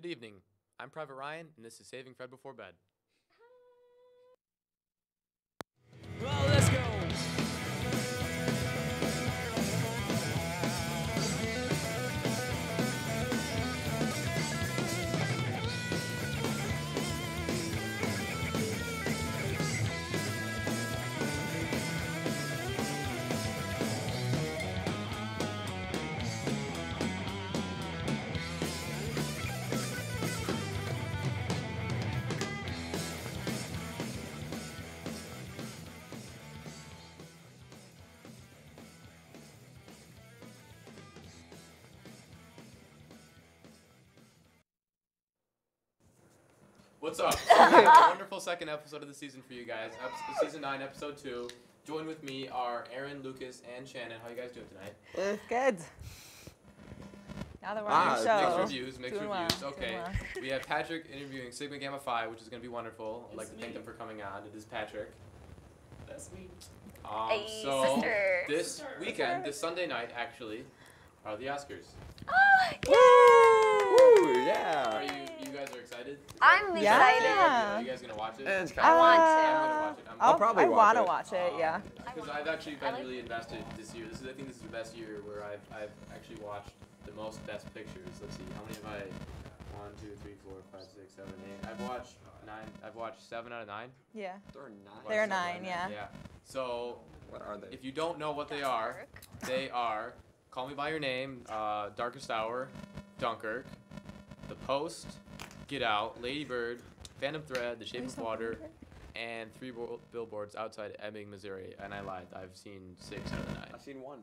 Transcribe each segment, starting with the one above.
Good evening. I'm Private Ryan, and this is Saving Fred Before Bed. Well, let's go. What's up? So we have a wonderful second episode of the season for you guys. Season 9, episode 2. Join with me are Aaron, Lucas, and Shannon. How you guys doing tonight? Good. Now that we're on the show. Mixed reviews. Okay. We have Patrick interviewing Sigma Gamma Phi, which is going to be wonderful. I'd like to thank them for coming on. It is Patrick. That's me. So this weekend, this Sunday night, actually, are the Oscars. Woo! Yeah. Are you guys are excited? I'm excited. Are you guys going to watch it? I want I'm to. going to watch it. I'll probably I watch want to it. watch it, yeah. Because I've actually been really invested this year. I think this is the best year where I've actually watched the most best pictures. Let's see, how many have I? 1, 2, 3, 4, 5, 6, 7, 8. I've watched 9. I've watched 7 out of 9. Yeah. There are 9. There are 9, yeah. Yeah. So, What are they? if you don't know what they are, they are Call Me by Your Name, Darkest Hour, Dunkirk, The Post, Get Out, Lady Bird, Phantom Thread, The Shape of Water, and 3 billboards outside Ebbing, Missouri. And I lied. I've seen 6 out of 9. I've seen 1.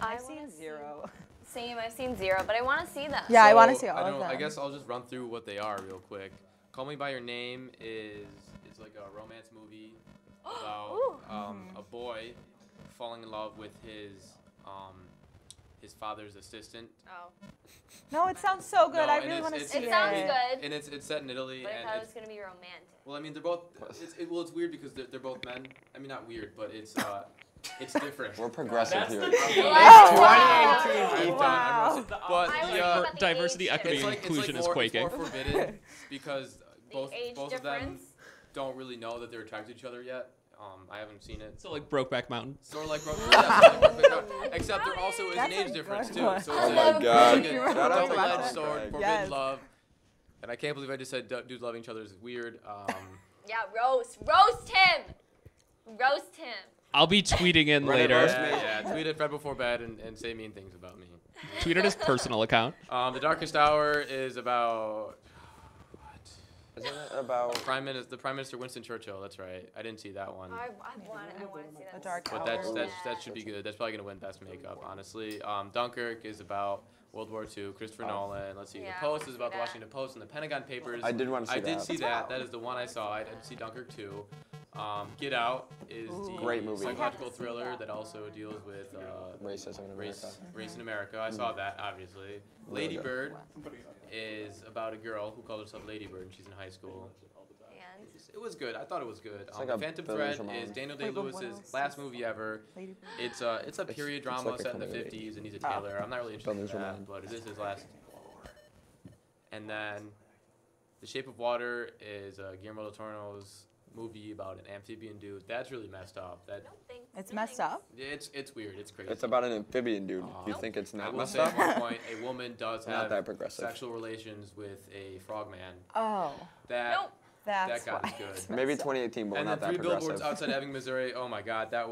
I've seen 0. Same, I've seen 0, but I want to see them. Yeah, I want to So, see all of them. I guess I'll just run through what they are real quick. Call Me by Your Name is like a romance movie about a boy falling in love with his father's assistant. Oh. No, it sounds so good. No, I and really want to it's- see It it. sounds good. And it's set in Italy. But I and thought it it's, was going to be romantic. well, I mean, they're both. It's weird because they're both men. I mean, not weird, but it's different. We're progressive That's here. the Wow. 2018 Wow. But I was the about the diversity, age equity, difference. and inclusion is it's quaking. more forbidden because both age of them difference? don't really know that they're attracted to each other yet. I haven't seen it. So like Brokeback Mountain. Sort of like Brokeback, except there also is an That's a age difference good too. one. So Oh it's my like, God. it's like a Shout out to double-edged Brokeback. sword, forbidden Yes. love. And I can't believe I just said dudes loving each other is weird. Yeah, roast him. Roast him. I'll be tweeting in Right, later. roast me. yeah, tweet at Fred Before Bed and say mean things about me. Tweet at his personal account. The Darkest Hour is about Isn't it about... the Prime Minister Winston Churchill. That's right. I didn't see that one. I want to see that. The Dark But Hour. that should be good. That's probably gonna win Best Makeup, honestly. Dunkirk is about World War II. Christopher Nolan. Let's see. Yeah, The Post is I about the wanna see Washington Post and the Pentagon Papers. I did want to see that. I did see that. That is the one I saw. I did see Dunkirk too. Get Out is the Great movie. psychological thriller that also deals with Racism in America. race in America. I saw that obviously. Really Lady good. Bird is about a girl who calls herself Lady Bird and she's in high school. And It was good. I thought it was good. like a Phantom Billy Thread Ramone. is Daniel Wait, but what Day-Lewis's else last is movie ever. Lady Bird. It's a period drama like a set in the comedy. 50s, and he's a tailor. I'm not really interested in Billy that, Ramone. but it is his last. And then, The Shape of Water is Guillermo del Toro's movie about an amphibian dude. That's really messed up. That no thanks. It's no messed thanks. up. it's weird. It's crazy. It's about an amphibian dude. You No. think it's I not will messed say up? at one point a woman does Not have that progressive. sexual relations with a frogman. Oh, That Nope. that's That got why. us good. it's Maybe messed up. 2018, but and not then that 3 billboards progressive. outside Ebbing, Missouri. Oh my God, it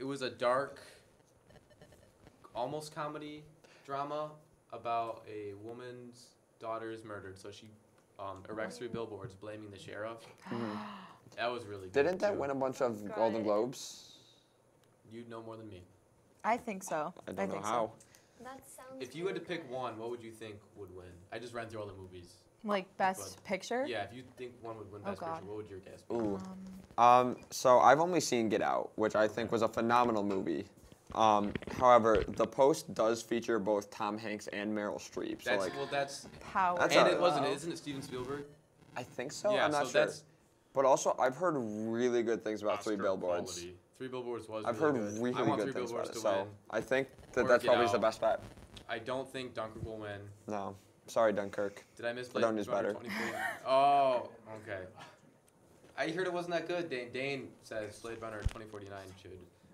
was a dark, almost comedy drama about a woman's daughter is murdered. So she erects 3 billboards blaming the sheriff. That was really good. Didn't that too. win a bunch of Good. Golden Globes? You'd know more than me. I think so. I don't know think how. That sounds If you had to really pick one, what would you think would win? I just ran through all the movies. So. Like best picture. Yeah, if you think one would win Oh, Best Picture, God. what would your guess be? Ooh. So I've only seen Get Out, which I think was a phenomenal movie. However, The Post does feature both Tom Hanks and Meryl Streep. So That's Power. That's and a- it wasn't. Isn't it Steven Spielberg? I think so. Yeah, I'm not so sure. that's But also, I've heard really good things about 3 Oscar Billboards. quality. 3 Billboards was I've really heard good. really I want good 3 things about Billboards it. to So win. I think Or that's Get probably the Out. best bet. I don't think Dunkirk will win. No. Sorry, Dunkirk. Did I miss Blade Fredonia's Runner better. 2049? Oh, okay. I heard it wasn't that good. Dane says Blade Runner 2049 should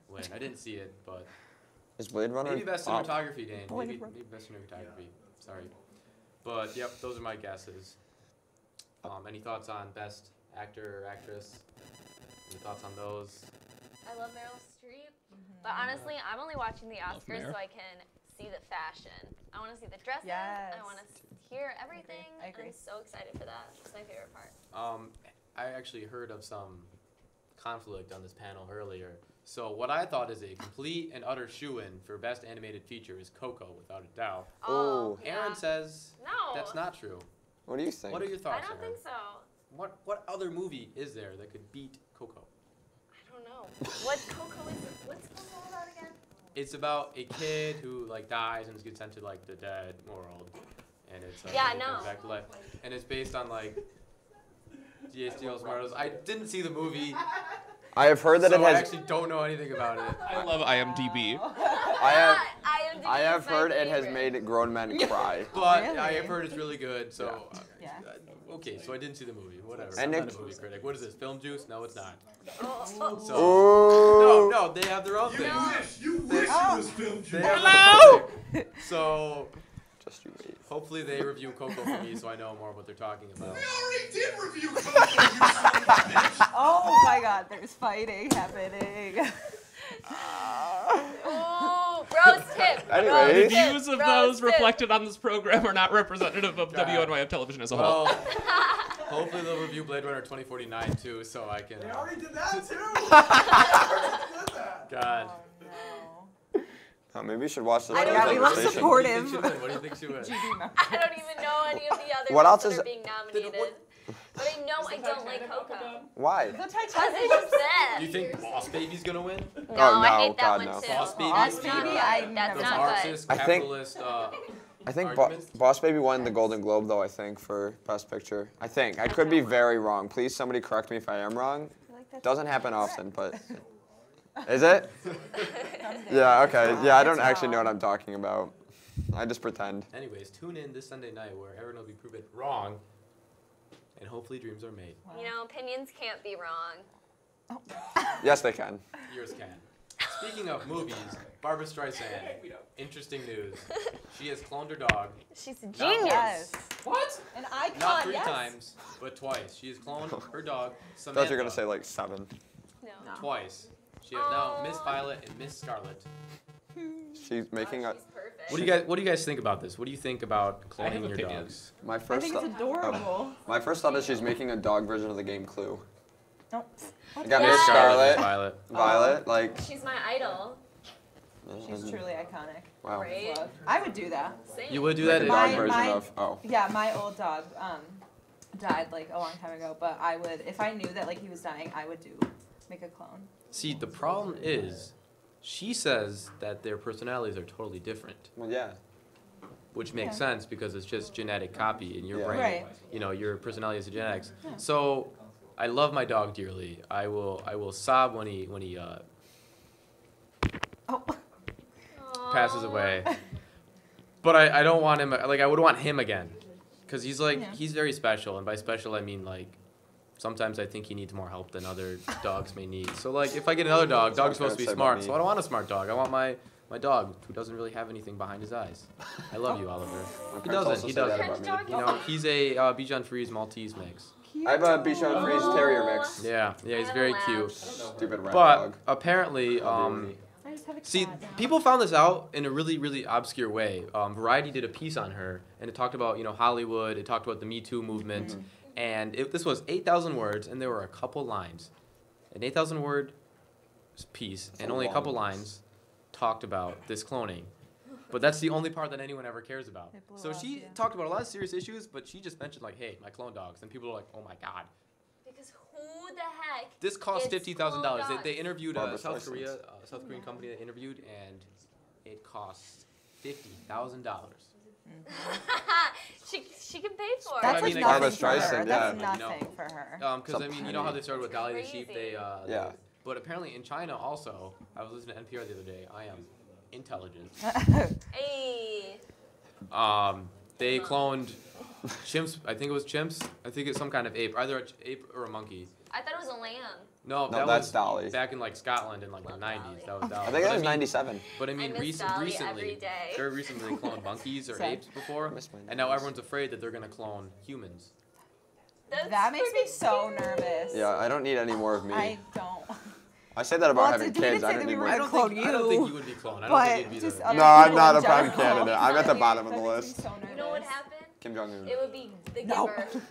win. I didn't see it, but Is Blade Runner? maybe best up? cinematography, Dane. Maybe, Blade Runner. maybe best cinematography. Sorry. But yep, those are my guesses. Any thoughts on best actor or actress? Any thoughts on those? I love Meryl Streep, but honestly, I'm only watching the Oscars Meryl. so I can see the fashion. I want to see the dresses. Yes. I want to hear everything. I agree. I'm so excited for that. It's my favorite part. I actually heard of some conflict on this panel earlier. So what I thought is a complete and utter shoo-in for best animated feature is Coco, without a doubt. Oh. Aaron says No. that's not true. What do you think? What are your I thoughts, don't Aaron? think so. What other movie is there that could beat Coco? I don't know. What's Coco about again? It's about a kid who like dies and gets sent to like the dead world, and it's Yeah, and he comes no. back to life, and it's based on like D.H. Martins. I didn't see the movie, I have heard that so it I has. actually don't know anything about it. I love IMDb. I have heard it has made grown men cry. But Really? I have heard it's really good, so Yeah. okay, so I didn't see the movie. Whatever. And I'm not Nick- a movie critic. What is this? Film juice? No, it's not. Oh. So Ooh. no, they have their own thing. You wish it was film They juice. have their own thing. So Just you wait. hopefully they review Coco for me, so I know more what they're talking about. We already did review Coco, you son of a bitch. Oh my God, there's fighting happening. Ooh, roast him. Anyways. The Roast him. views of Roast those him. reflected on this program are not representative of God. WNYF television as a whole. Well, hopefully they'll review Blade Runner 2049 too, so I can. They already did that too. They already did that. God. Oh, no. Oh, maybe you should watch this. I don't Yeah, know. we love conversation. supportive. What do you think she wins? I don't even know any of the other What ones else that is- are being nominated. But I know I don't like Coco. Why? The Because Titanic. it's just Do that. you think Boss Baby's gonna win? No, Oh, I no, hate that God, one no. too. Boss Baby? Boss That's Baby, not I good. That's The never not Marxist good. I think- capitalist. I think Arguments? Boss Baby won the Golden Globe though. I think for Best Picture. I think I could be very wrong. Please, somebody correct me if I am wrong. Doesn't happen often, but is it? Yeah. Okay. Yeah. I don't actually know what I'm talking about. I just pretend. Anyways, tune in this Sunday night where Aaron will be proven wrong, and hopefully dreams are made. You know, opinions can't be wrong. Yes, they can. Yours can. Speaking of movies, Barbara Streisand. Interesting news. She has cloned her dog. She's a Not genius. Yes. What? An icon. Not 3 yes. times, but twice. She has cloned her dog, I Samantha. thought you were gonna say like 7. No. Twice. She has now Miss Aw. Violet and Miss Scarlet. She's making a. She's perfect. What do you guys think about this? What do you think about I have cloning your opinions. dogs? My I first. think it's adorable. My first thought is she's making a dog version of the game Clue. No. I got Yeah. Miss Miss Scarlet, Violet. Violet, like. She's my idol. She's truly iconic. Wow. Right? Love. I would do that. Same. You would do Like that? a in- dog My- version my- of. Oh. Yeah, my old dog died like a long time ago, but I would, if I knew that like he was dying, I would make a clone. See, the problem is, she says that their personalities are totally different, Well, yeah. which makes Yeah. sense because it's just genetic copy in your Yeah. brain. Right. You know, your personality is genetics. Yeah. So, I love my dog dearly. I will sob when he Oh. passes away. But I don't want him, like, I would want him again. Because he's, like, Yeah. he's very special. And by special, I mean, like, sometimes I think he needs more help than other dogs may need. So, like, if I get another dog, That's what I dog's was supposed to be gonna say about smart. me. So I don't want a smart dog. I want my dog who doesn't really have anything behind his eyes. I love you, Oliver. My He parents doesn't. also He say that doesn't. about me. French You know, he's a Bichon Frise Maltese mix. I have a Bichon Frise Terrier mix. Yeah, he's I very have a cute. lab. Stupid rat But dog. apparently, I just have a see, cat now. people found this out in a really, really obscure way. Variety did a piece on her, and it talked about, you know, Hollywood. It talked about the Me Too movement, Mm-hmm. and this was 8,000 words, and there were a couple lines. An 8,000 word piece, That's and a only a long couple piece. lines talked about this cloning. But that's the only part that anyone ever cares about. It blew So up, she yeah. talked about a lot of serious issues, but she just mentioned, like, hey, my clone dogs, and people are like, oh my god. Because who the heck? This cost It's $50,000. clone They interviewed a Barbara South Streisand. Korea, South Korean company that interviewed, and it costs $50,000. she can pay for That's I it. like mean, nothing Barbra for her. Streisand, That's yeah. nothing for her. Because I mean, you know how they started with Dolly the Crazy. sheep. Yeah. But apparently in China also, I was listening to NPR the other day. I am intelligent. Hey. They cloned chimps. I think it was chimps. I think it's some kind of ape, either an ape or a monkey. I thought it was a lamb. No, No, that that's was Dolly. back in like Scotland in like the 90s. That was Dolly. I think it But was mean- 97. But I mean, I miss Dolly recently, every day. very recently, they cloned monkeys or Same. apes before, miss my and now nose. everyone's afraid that they're gonna clone humans. That's That makes me freaking so scary. nervous. Yeah, I don't need any more of me. I don't. I say that about Well, having we didn't kids. say I that don't we need were more. I don't think you would be cloned. I don't But think you'd be just the. other No, I'm people not in a prime general. candidate. I'm at the bottom of the That makes list. me so You know what nervous. happened? Kim Jong-un. It would be the No. giver.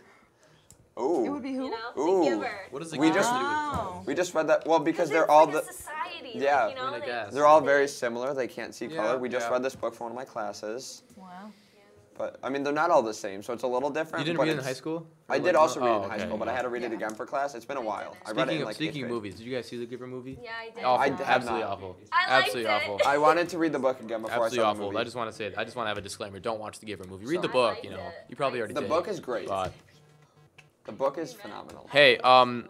Ooh. It would be who? You know, Ooh. the giver. What does the We giver just- have to do with Wow. clones? We just read that. Well, because It's they're all like the. a society. Yeah. Like, you know, I mean, I guess. They're all very similar. They can't see Yeah, color. We just yeah. read this book for one of my classes. Wow. But I mean, they're not all the same, so it's a little You different. didn't but read it in it's- high school? I Or, did like, also no- read it oh, in high okay, school, but I yeah. had to read it Yeah. again for class. It's been a while. I read it Speaking in of like speaking eighth of grade. movies, did you guys see the Giver movie? Yeah, I did. Awful. I have Absolutely not. awful. I liked Absolutely it. awful. I wanted to read the book again before Absolutely I saw the awful. movie. I just want to say it. I just want to have a disclaimer. Don't watch the Giver movie. Read So- the I book. liked You know, it. you probably already The did. book is great. But The book is phenomenal. hey, Movie.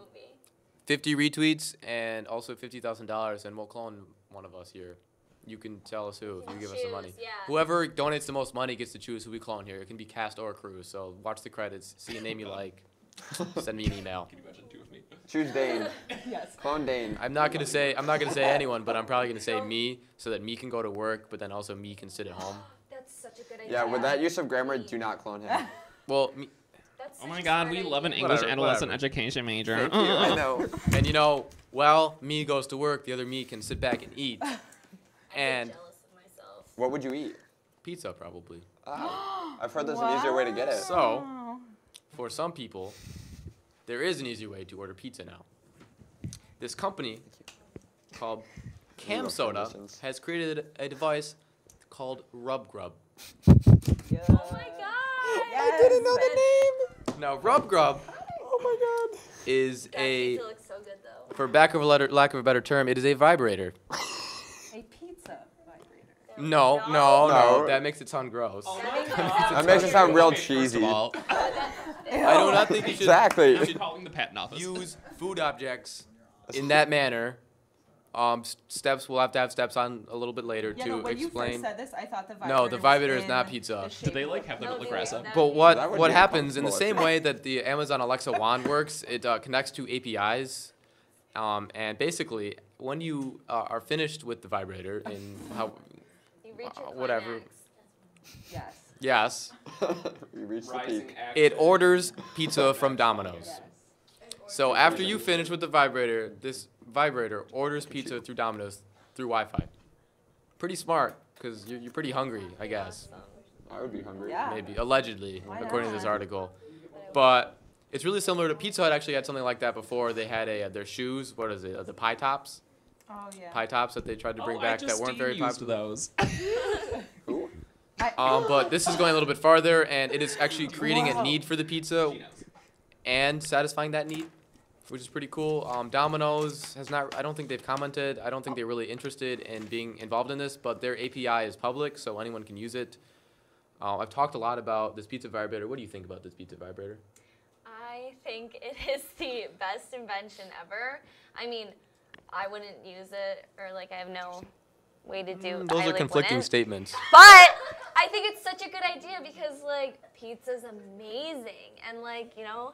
50 retweets and also $50,000, and we'll clone one of us here. You can tell us who if you give us some money. Choose, yeah. Whoever donates the most money gets to choose who we clone here. It can be cast or crew. So watch the credits, see a name you like, send me an email. Can you imagine two of me? Choose Dane. Yes. Clone Dane. I'm not gonna say anyone, but I'm probably gonna say me, so that me can go to work, but then also me can sit at home. That's such a good idea. Yeah, with that use of grammar, do not clone him. Well, me, That's Oh such my a God, smart we love an idea. English Whatever, adolescent whatever. education major. Thank you. I know. and you know, while me goes to work, the other me can sit back and eat. I'm And jealous of myself. What would you eat? pizza probably. Oh, I've heard there's an easier way to get it. So- Wow. For some people, there is an easy way to order pizza now. This company called Cam love Soda transitions. has created a device called Rub Grub. Yeah. Oh my God. I didn't know the name. Now, Rub Grub Oh my god. is That a, pizza looks so good though. for lack of a better term, it is a vibrator. A pizza vibrator. No, no, No. no, that makes it sound gross. That makes it sound real First cheesy. of all, I do not think you should Exactly. I'm calling the patent office. use food objects in that manner. Steps, we'll have to have steps on a little bit later Yeah, to no, when you explain. first said this, I thought the vibrator No, the was vibrator is in not pizza. the shape Did they of like have them No, at the dude, grass up? that- But That what would be happens in the uncomfortable, same I way that the Amazon Alexa wand works, it connects to APIs, and basically when you are finished with the vibrator in how You reach your whatever. climax. Yes. yes, We reached the Rising peak. it orders pizza from Domino's. Yes. So after you finish with the vibrator, this vibrator orders pizza through Domino's through Wi-Fi. Pretty smart, because you're pretty hungry, I guess. I would be hungry. Yeah. Maybe, allegedly, Why according to this not? article. But it's really similar to Pizza Hut. Actually had something like that before. They had their shoes. What is it? The pie tops. Oh yeah. Pie tops that they tried to bring I back just that weren't very used popular. those. Ooh. But this is going a little bit farther, and it is actually creating a Whoa. need for the pizza She knows. and satisfying that need, which is pretty cool. Domino's has not. I don't think they've commented. I don't think they're really interested in being involved in this, but their API is public, so anyone can use it. I've talked a lot about this pizza vibrator. What do you think about this pizza vibrator? I think it is the best invention ever. I mean, I wouldn't use it, or like I have no way to do. Those I, are like, conflicting wouldn't. statements. But I think it's such a good idea because like pizza's amazing, and like you know,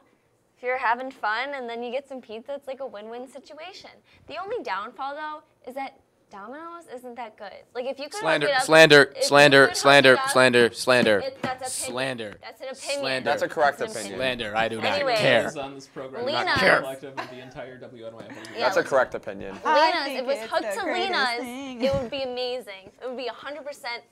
if you're having fun and then you get some pizza, it's like a win-win situation. The only downfall though is that Domino's isn't that good. Like if you could Slander, hook it up, slander, if you slander, could hook slander, it up, slander, slander, that's opinion. slander. That's an opinion. Slander. That's a correct That's an opinion. Slander. I do not Anyways. care. Is on this program. Lena's. Not Care. collective of the entire WNYF. Yeah, That's a listen. correct opinion. I Lena's, think if it was it's hooked the to greatest Lena's, thing. it would be amazing. It would be 100%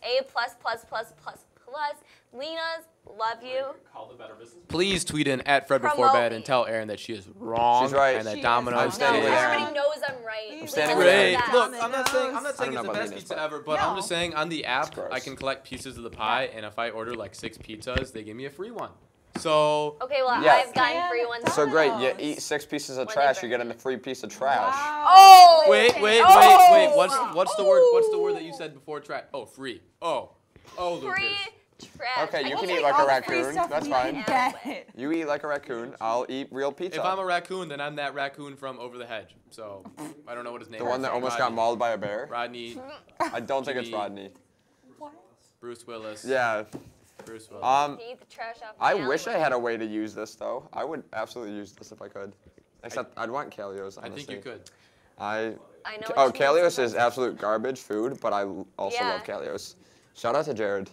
A plus plus plus plus plus. Lena's, love you. Call the Better Business. Please tweet in at Fred Before Promote Bed me. and tell Erin that she is wrong She's right. and that She is Domino's wrong. I'm standing No, with Erin. everybody knows I'm right. I'm standing with Lena's Great. is Erin. the Look, best. I'm not saying I it's don't the know about best Lena's, pizza but- ever, but I'm No. just saying on the app gross. I can collect pieces of the pie, and if I order like 6 pizzas, they give me a free one. So Okay, well, Yeah. I've gotten free ones. So great, you Domino's. eat 6 pieces of When trash, they you get a free piece of trash. Wow. Oh! wait. Oh! What's the word? What's the word that you said before? Oh, free. Oh, Lucas. Free trash. Okay, you I can take eat like all a the Free raccoon. stuff That's we fine. can get. You eat like a raccoon, I'll eat real pizza. If I'm a raccoon, then I'm that raccoon from Over the Hedge. So I don't know what his name the is. one that almost got Rodney. mauled by a bear. Rodney, I don't think it's Jimmy. Rodney. What? Bruce Willis. Yeah. Bruce will. Can you eat the trash off my I wish I alleyway? had a way to use this though. I would absolutely use this if I could. Except I'd want Kalios, honestly. I think you could. I know Oh, what you mean Kalios is sometimes. absolute garbage food, but I also Yeah. love Kalios. Shout out to Jared.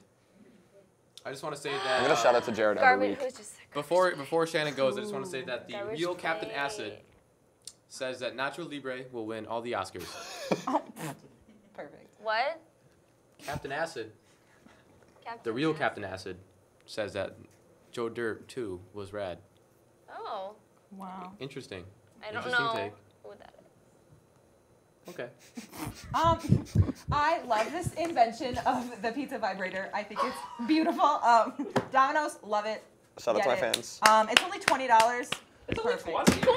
I just want to say I'm that gonna shout out to Jared every Garbage. week. Who's just before Shannon goes, I just want to say that the Garbage real Captain plate. Acid says that Nacho Libre will win all the Oscars. Perfect. What? Captain Acid, Captain the real Acid. Captain Acid, says that Joe Dirt 2 was rad. Oh, Wow. Interesting. I don't Interesting know take. what that is. Okay. I love this invention of the pizza vibrator. I think it's beautiful. Domino's, love it. Shout out to my Get it. fans. It's only $20. It's only Perfect. 20. $20?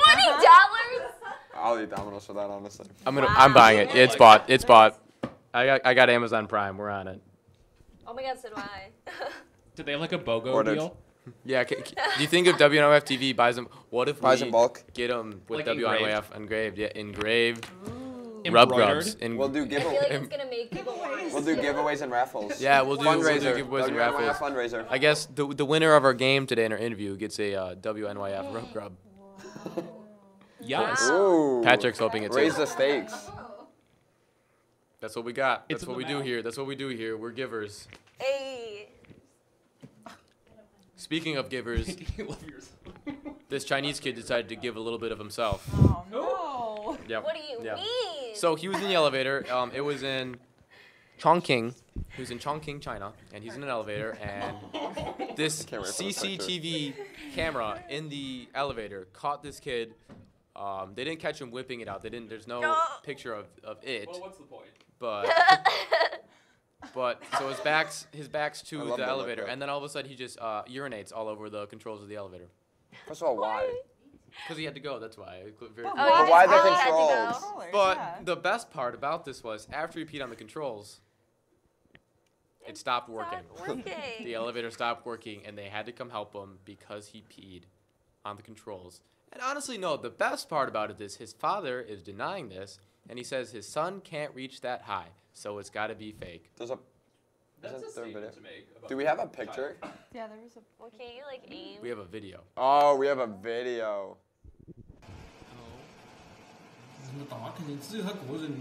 I'll eat Domino's for that, honestly. Wow. I'm buying it. It's bought. It's bought. I got Amazon Prime. We're on it. Oh my God, so do I. Did they have like a BOGO Ordered. deal? Yeah. Do you think if WNYF TV buys them, what if Buys we in bulk. get them with Like WNYF engraved? Yeah, engraved. Embroidered? Rub grubs. We'll do I feel like giveaways. it's gonna make people want We'll do giveaways and raffles. Yeah, we'll do Fundraiser. giveaways and WNYF raffles. fundraiser. I guess the winner of our game today in our interview gets a WNYF rub grub. Yes. Ooh. Patrick's hoping it's Raise the stakes. That's what we got. It's That's in what we the do mail. here. That's what we do here. We're givers. Hey. Speaking of givers, You love yours. this Chinese kid decided to give a little bit of himself. Oh no. Yep. What do you Yeah. mean? So he was in the elevator. It was in Chongqing. He was in Chongqing, China, and he's in an elevator. And this Can't wait for this picture. CCTV camera in the elevator caught this kid. They didn't catch him whipping it out. They didn't. There's no No. picture of it. Well, what's the point? But so his back's to I love the that elevator, look. and then all of a sudden he just urinates all over the controls of the elevator. First of all, why? Because he had to go. That's why. Very But Oh, why? you why just the really had to go. controls? But Yeah. the best part about this was after he peed on the controls, it stopped working. Stop working. The elevator stopped working, and they had to come help him because he peed on the controls. And honestly, no, the best part about it is his father is denying this, and he says his son can't reach that high, so it's got to be fake. There's a. That's a Isn't there a statement video? to make. About Do we have a picture? Yeah, there was a. Well, can't you like aim? We have a video. Oh, we have a video. 这么大肯定只有他个人。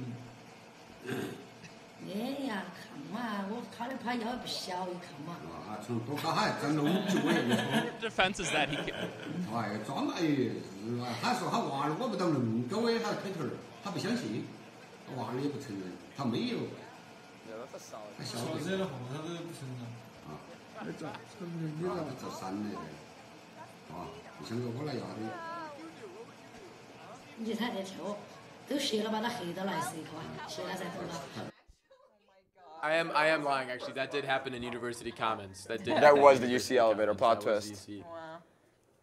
哎呀，看嘛，我他的牌腰也不小，一看嘛。啊，从多高还站了5、9个人。 defense is that he can, 哎，装哎，他说他娃儿摸不到那么高哎，他开头儿，他不相信，他娃儿也不承认，他没有， Yeah, that's a solid. 他晓得。惹了祸，他都不承认。啊，他做山的，啊，不想跟我来压的。你看这跳，都学了把他黑到来是一个，学了再头了。 I am lying actually. That did happen in University Commons. That did. That happen was in the University UC elevator, Commons. plot That was twist. UC. Wow.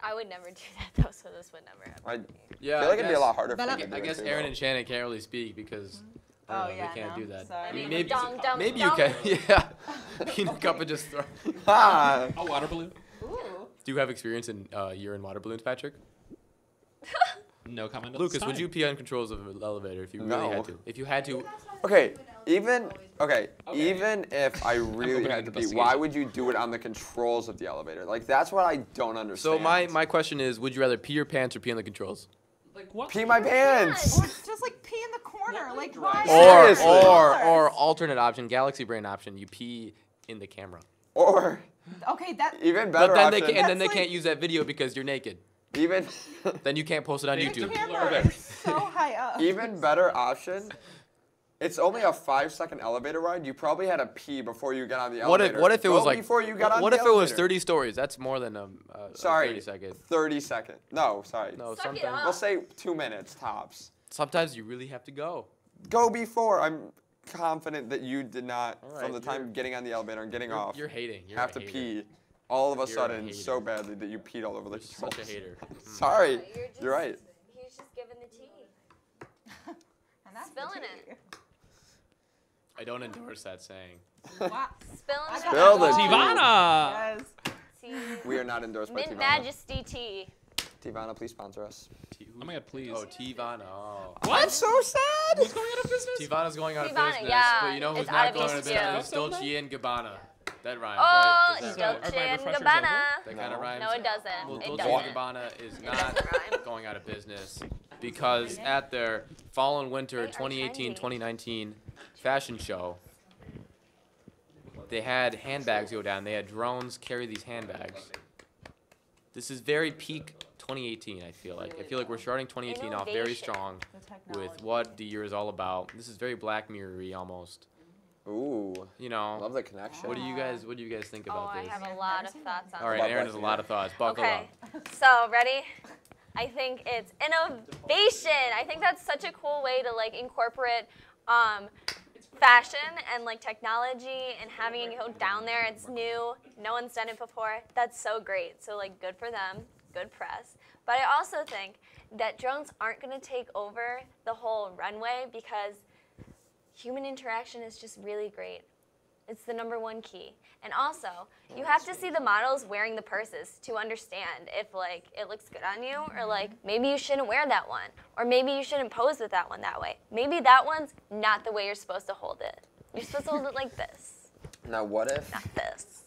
I would never do that though, so this would never happen. Yeah. I feel like it'd be a lot harder for But me to do I it guess too, Aaron though. and Shannon can't really speak because I don't Oh, know, yeah, they can't no, do that. sorry. I mean, Maybe maybe you can. Yeah. Peanut cup and just throw. Ah, a water balloon. Ooh. Do you have experience in urine water balloons, Patrick? No comment. at Lucas, this would time. you pee on controls of an elevator if you really No. had to? If you had to, okay, even Okay. if I really opening had an to pee, investigation. why would you do it on the controls of the elevator? Like that's what I don't understand. so my question is, would you rather pee your pants or pee on the controls? Like what? pee my pants. Or just like pee in the corner. Like why? Or Seriously. or alternate option, galaxy brain option, you pee in the camera. Or Okay, that. even better But then they option. can, and then they That's can't like- use that video because you're naked. Even Then you can't post it on They The YouTube. can- camera Okay. is so high up. even better option. It's only a 5-second elevator ride. You probably had to pee before you got on the What elevator. if it Go was like before you got on what the if it was elevator. 30 stories? That's more than a Sorry, 30 second. 30 second. No, sorry. No, Suck it sometimes up. We'll say 2 minutes tops. sometimes you really have to go. Go before. I'm confident that you did not, All right, from the time you're- getting on the elevator and getting off, You're hating. You're have a to hater. pee all of a You're a sudden hater. so badly that you peed all over the You're such a controls. hater. Sorry, You're, just, you're right. He's just giving the tea. And that's Spilling the tea. I don't endorse that saying. Wow. Spilling I the got Spill the that. tea. Tivana. Yes. tea. We are not endorsed by Mint Tivana. Majesty tea. Tivana, please sponsor us. Oh my God, please. Oh, Tivana. Oh. I'm so sad. Who's going out of business? Tivana's going out of Tivana, business, yeah, but you know who's it's not out of going out of business, business? too. Dolce and Gabbana. That rhymes, Oh, right? Does that So, rhyme? are Dolce my and refreshers Gabbana. That kind of rhymes? No, it doesn't. Well, It Dolce doesn't. and Gabbana is It not doesn't rhyme. going out of business because at their fall and winter They are 2018-2019 fashion show, they had handbags go down. They had drones carry these handbags. This is very peak 2018, I feel like. I feel like we're starting 2018 off very Innovation. strong The technology. with what the year is all about. This is very Black Mirror-y almost. Ooh, You know, love the connection. what do you guys think Oh, about I this? have a lot of thoughts on All right, About Aaron Black has a lot of thoughts. Buckle Okay, up. so ready? I think it's innovation. I think that's such a cool way to like incorporate fashion and like technology and having it go down there. It's new. No one's done it before. That's so great. So like good for them. Good press. But I also think that drones aren't going to take over the whole runway because human interaction is just really great. It's the #1 key. And also, you have to see the models wearing the purses to understand if like it looks good on you or like maybe you shouldn't wear that one or maybe you shouldn't pose with that one that way. Maybe that one's not the way you're supposed to hold it. You're supposed to hold it like this, Now, what not this.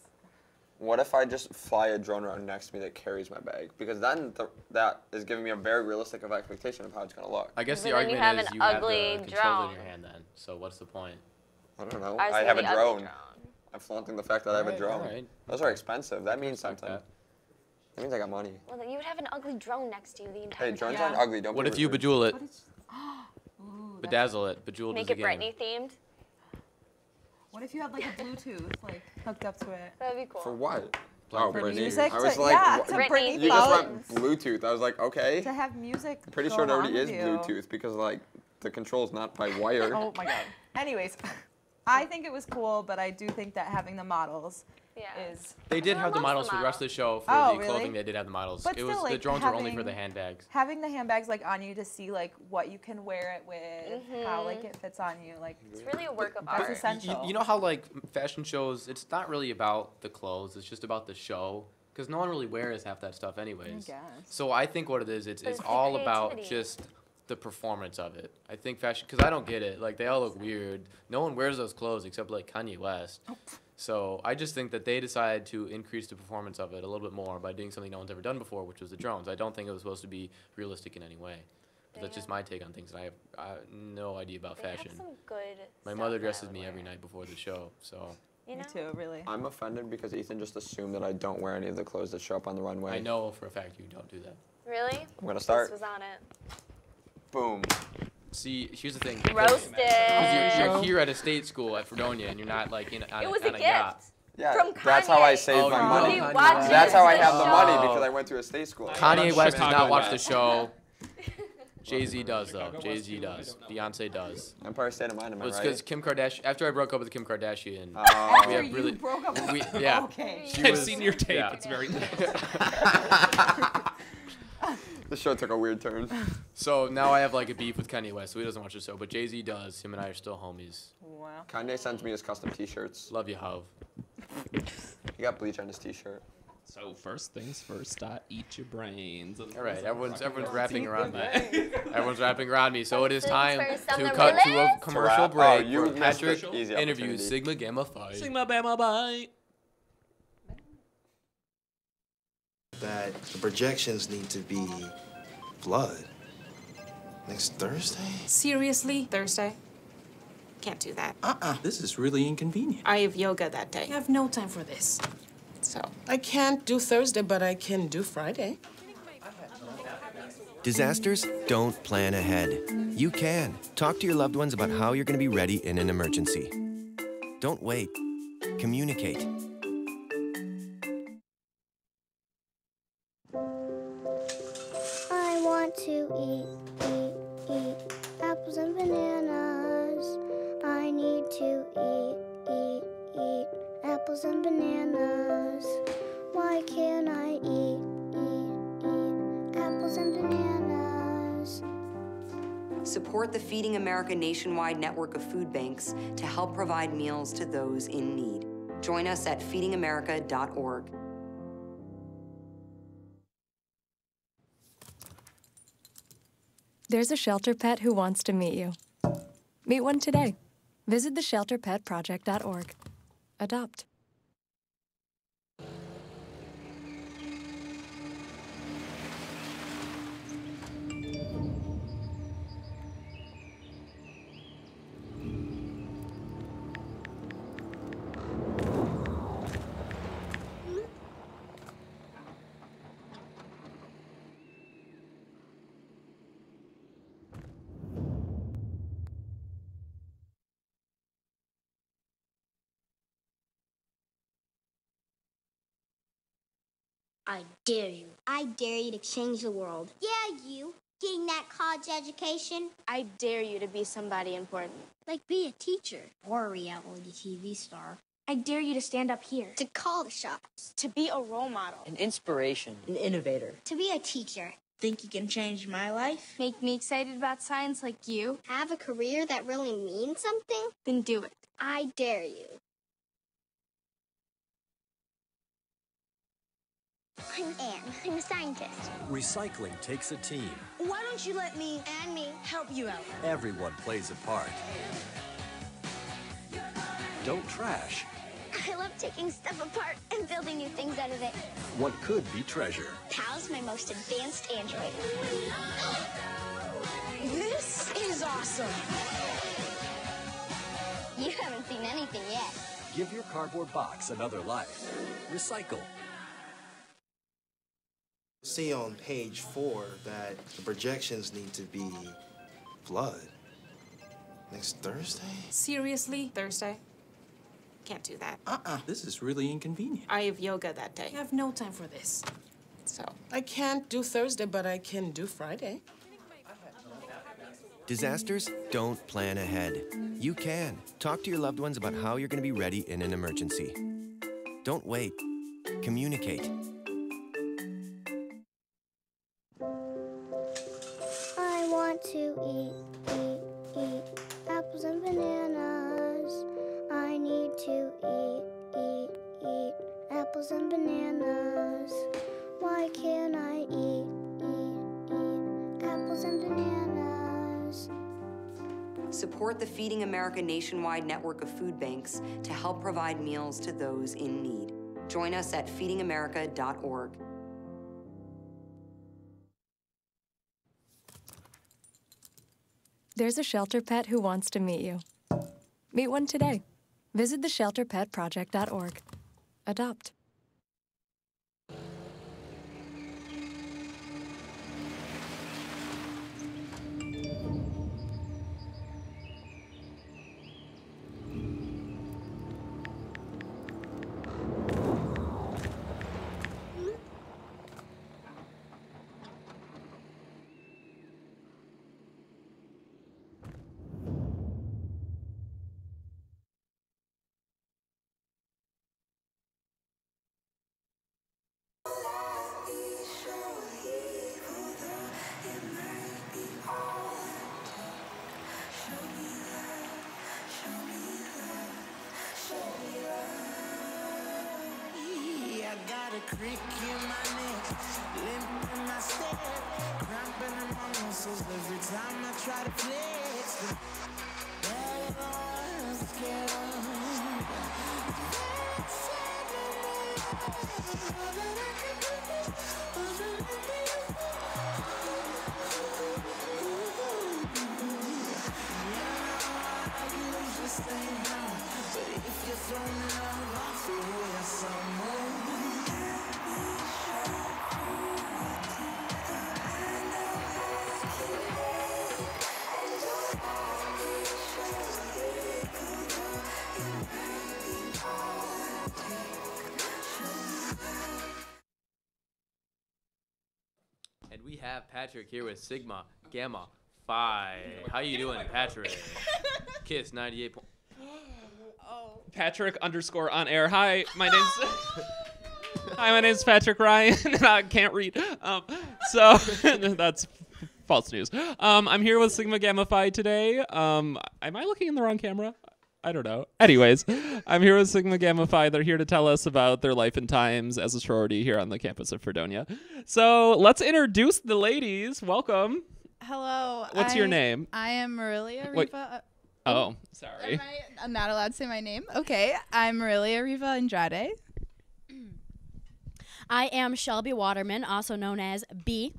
if I just fly a drone around next to me that carries my bag? Because then that is giving me a very realistic of expectation of how it's gonna look. I guess But the then you argument have is an you have ugly the controls in drone. your hand then. So what's the point? I don't know. Ours I is have a the ugly drone. I'm flaunting the fact that I have a Alright, drone. alright. Those are expensive. That means Respect something. that. That means I got money. Well, then you would have an ugly drone next to you the entire Hey, time. drones Yeah. aren't ugly. Don't What be if you rude. bejewel it? What is? Ooh, that's- Bedazzle it. Bejeweled Make is it the game. Britney themed. What if you had like a Bluetooth like hooked up to it? That'd be cool. For what? Like Oh, for Britney. music I was to- like, yeah, what- to Britney Britney you just phones. went Bluetooth. I was like, okay. To have music. Pretty go sure it already along is with you. Bluetooth because like the control's not by wire. Oh my god. Anyways, I think it was cool, but I do think that having the models Yeah. is They did Everyone have the loves the models for the rest of the show. For Oh, the really? clothing, they did have the models. But It was still, the like, drones were only for having- the handbags. having the handbags like on you to see like what you can wear it with, how like it fits on you, like It's really a work of That's art. essential. You know how like fashion shows, it's not really about the clothes. It's just about the show. Because no one really wears half that stuff anyways. guess. So I think what it is, it's But it's the all about creativity. just the performance of it. I think fashion, because I don't get it. Like they all look weird. No one wears those clothes except like Kanye West. So I just think that they decided to increase the performance of it a little bit more by doing something no one's ever done before, which was the drones. I don't think it was supposed to be realistic in any way. But that's just my take on things, and I have no idea about They fashion. have some good My stuff mother that I dresses would me wear. every night before the show, so You know? me too, really. I'm offended because Ethan just assumed that I don't wear any of the clothes that show up on the runway. I know for a fact you don't do that. Really? I'm gonna This start. was on it. Boom. See, here's the thing. Roasted. Because you're here at a state school at Fredonia, and you're not like on, It was on a a gift. yacht. Yeah, From that's how I Kanye. saved Oh, my you money. know He Kanye. watches That's how I the have the show. money because I went to a state school. Kanye West does Chicago not watch yacht. the show. Jay-Z does though. Jay-Z does. Beyonce does. Empire State of Mind, am I Well, it's right? because Kim Kardashian. After I broke up with Kim Kardashian, Oh. we After have you really. broke up with Yeah. Okay. She I've was- seen your tape. yeah. It's very. The show took a weird turn. So now I have like a beef with Kanye West, so he doesn't watch the show. But Jay-Z does. Him and I are still homies. Wow. Kanye sends me his custom T-shirts. Love you, Hov. He got bleach on his T-shirt. So first things first, eat your brains. All right, everyone's wrapping around me. me. Everyone's wrapping around me. So it is First time things first on to the cut to a list. commercial To wrap. break Oh, you where missed Patrick the easy interviews opportunity. Sigma Gamma Phi. Sigma Bama Bye. That the projections need to be blood. Next Thursday? Seriously? Thursday? Can't do that. This is really inconvenient. I have yoga that day. I have no time for this. So, I can't do Thursday, but I can do Friday. Disasters don't plan ahead. You can. Talk to your loved ones about how you're going to be ready in an emergency. Don't wait. Communicate. I want to eat apples and bananas. I need to eat apples and bananas. Why can't I eat apples and bananas? Support the Feeding America nationwide network of food banks to help provide meals to those in need. Join us at feedingamerica.org. There's a shelter pet who wants to meet you. Meet one today. Visit theshelterpetproject.org. Adopt. I dare you. I dare you to change the world. Yeah, you. Getting that college education. I dare you to be somebody important. Like be a teacher. Or a reality TV star. I dare you to stand up here. To call the shots. To be a role model. An inspiration. An innovator. To be a teacher. Think you can change my life? Make me excited about science like you? Have a career that really means something? Then do it. I dare you. I'm Anne. I'm a scientist. Recycling takes a team. Why don't you let me And me. help you out? Everyone plays a part. Don't trash I love taking stuff apart and building new things out of it. what could be treasure. Pal's my most advanced android. This is awesome. You haven't seen anything yet. Give your cardboard box another life. Recycle. See on page 4 that the projections need to be blood. Next Thursday? Seriously? Thursday? Can't do that. This is really inconvenient. I have yoga that day. I have no time for this. So. I can't do Thursday, but I can do Friday. Disasters don't plan ahead. You can. Talk to your loved ones about how you're going to be ready in an emergency. Don't wait. Communicate. I want to eat apples and bananas. I need to eat apples and bananas. Why can't I eat apples and bananas? Support the Feeding America nationwide network of food banks to help provide meals to those in need. Join us at feedingamerica.org. There's a shelter pet who wants to meet you. Meet one today. Visit theshelterpetproject.org. Adopt. Creak in my neck, limp in my step, cramping in my muscles every time I try to flex. But if you throw me love, I'll throw you some more. And we have Patrick here with Sigma Gamma Phi. How you doing, Patrick? Kiss 98. Patrick _ on air. Hi, my name's Patrick Ryan, and I can't read. So that's false news. I'm here with Sigma Gamma Phi today. Am I looking in the wrong camera? I don't know. Anyways, I'm here with Sigma Gamma Phi. They're here to tell us about their life and times as a sorority here on the campus of Fredonia. So let's introduce the ladies. Welcome. Hello. What's your name? I am Marilia Wait. Riva. Oh, sorry. I'm not allowed to say my name? Okay. I'm Marilia Riva Andrade. I am Shelby Waterman, also known as B.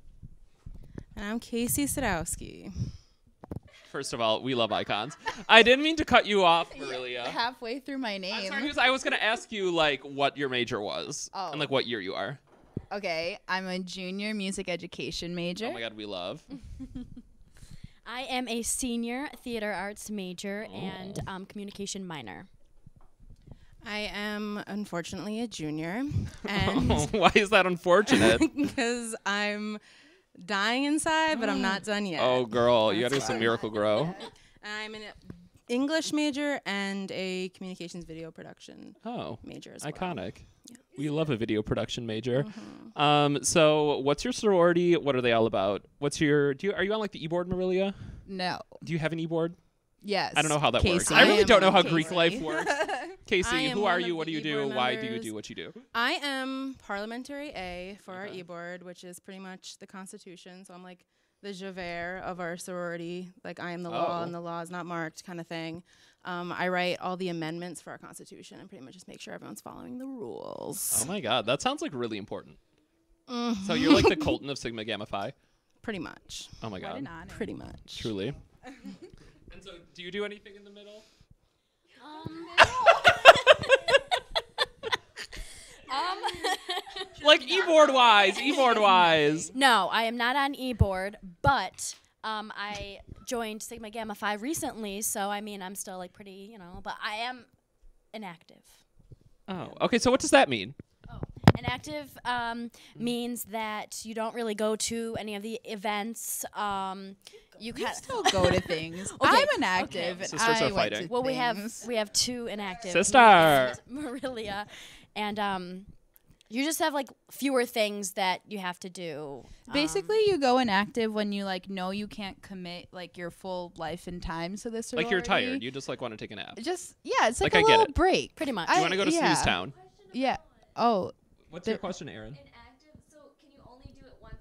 And I'm Casey Sadowski. First of all, we love icons. I didn't mean to cut you off, Marilia. Halfway through my name. I'm sorry, because I was going to ask you, like, what your major was. Oh. And, like, what year you are. Okay. I'm a junior music education major. Oh, my God, we love. I am a senior theater arts major and communication minor. I am unfortunately a junior, and Why is that unfortunate? because I'm dying inside, but I'm not done yet. Oh, girl, you That's gotta do some why. Miracle Grow. I'm an English major and a communications video production major as well. Iconic. Yeah. We love a video production major. So what's your sorority? What are they all about? What's your, are you on like the e-board, Marilia? No. Do you have an e-board? Yes. I don't know how that works. Casey. I really don't know how Casey. Greek life works. Casey, who are you? one What of do you the do? e-board Why do you members. do what you do? I am parliamentary A for our e-board, which is pretty much the Constitution. So I'm like the Javert of our sorority. Like I am the law and the law is not marked kind of thing. I write all the amendments for our Constitution and pretty much just make sure everyone's following the rules. Oh my God, that sounds like really important. So you're like the Colton of Sigma Gamma Phi? Pretty much. Oh my God. Pretty much. Truly. And so do you do anything in the middle? Like e-board wise. No, I am not on e-board, but I joined Sigma Gamma Phi recently, so I mean I'm still like pretty, but I am inactive. Oh, okay. So what does that mean? Inactive means that you don't really go to any of the events. You still go to things. I'm inactive. Okay. And Sisters I are went fighting. to Well, things. we have two inactive. Sister. Marilia, and you just have like fewer things that you have to do. Basically, you go inactive when you like know you can't commit like your full life and time to this. Like you're tired. You just like want to take a nap. Just it's like I a get little it. break. Pretty much. You want to go to yeah. Snooze Town? Yeah. Oh. What's your question, Aaron? So can you only do it once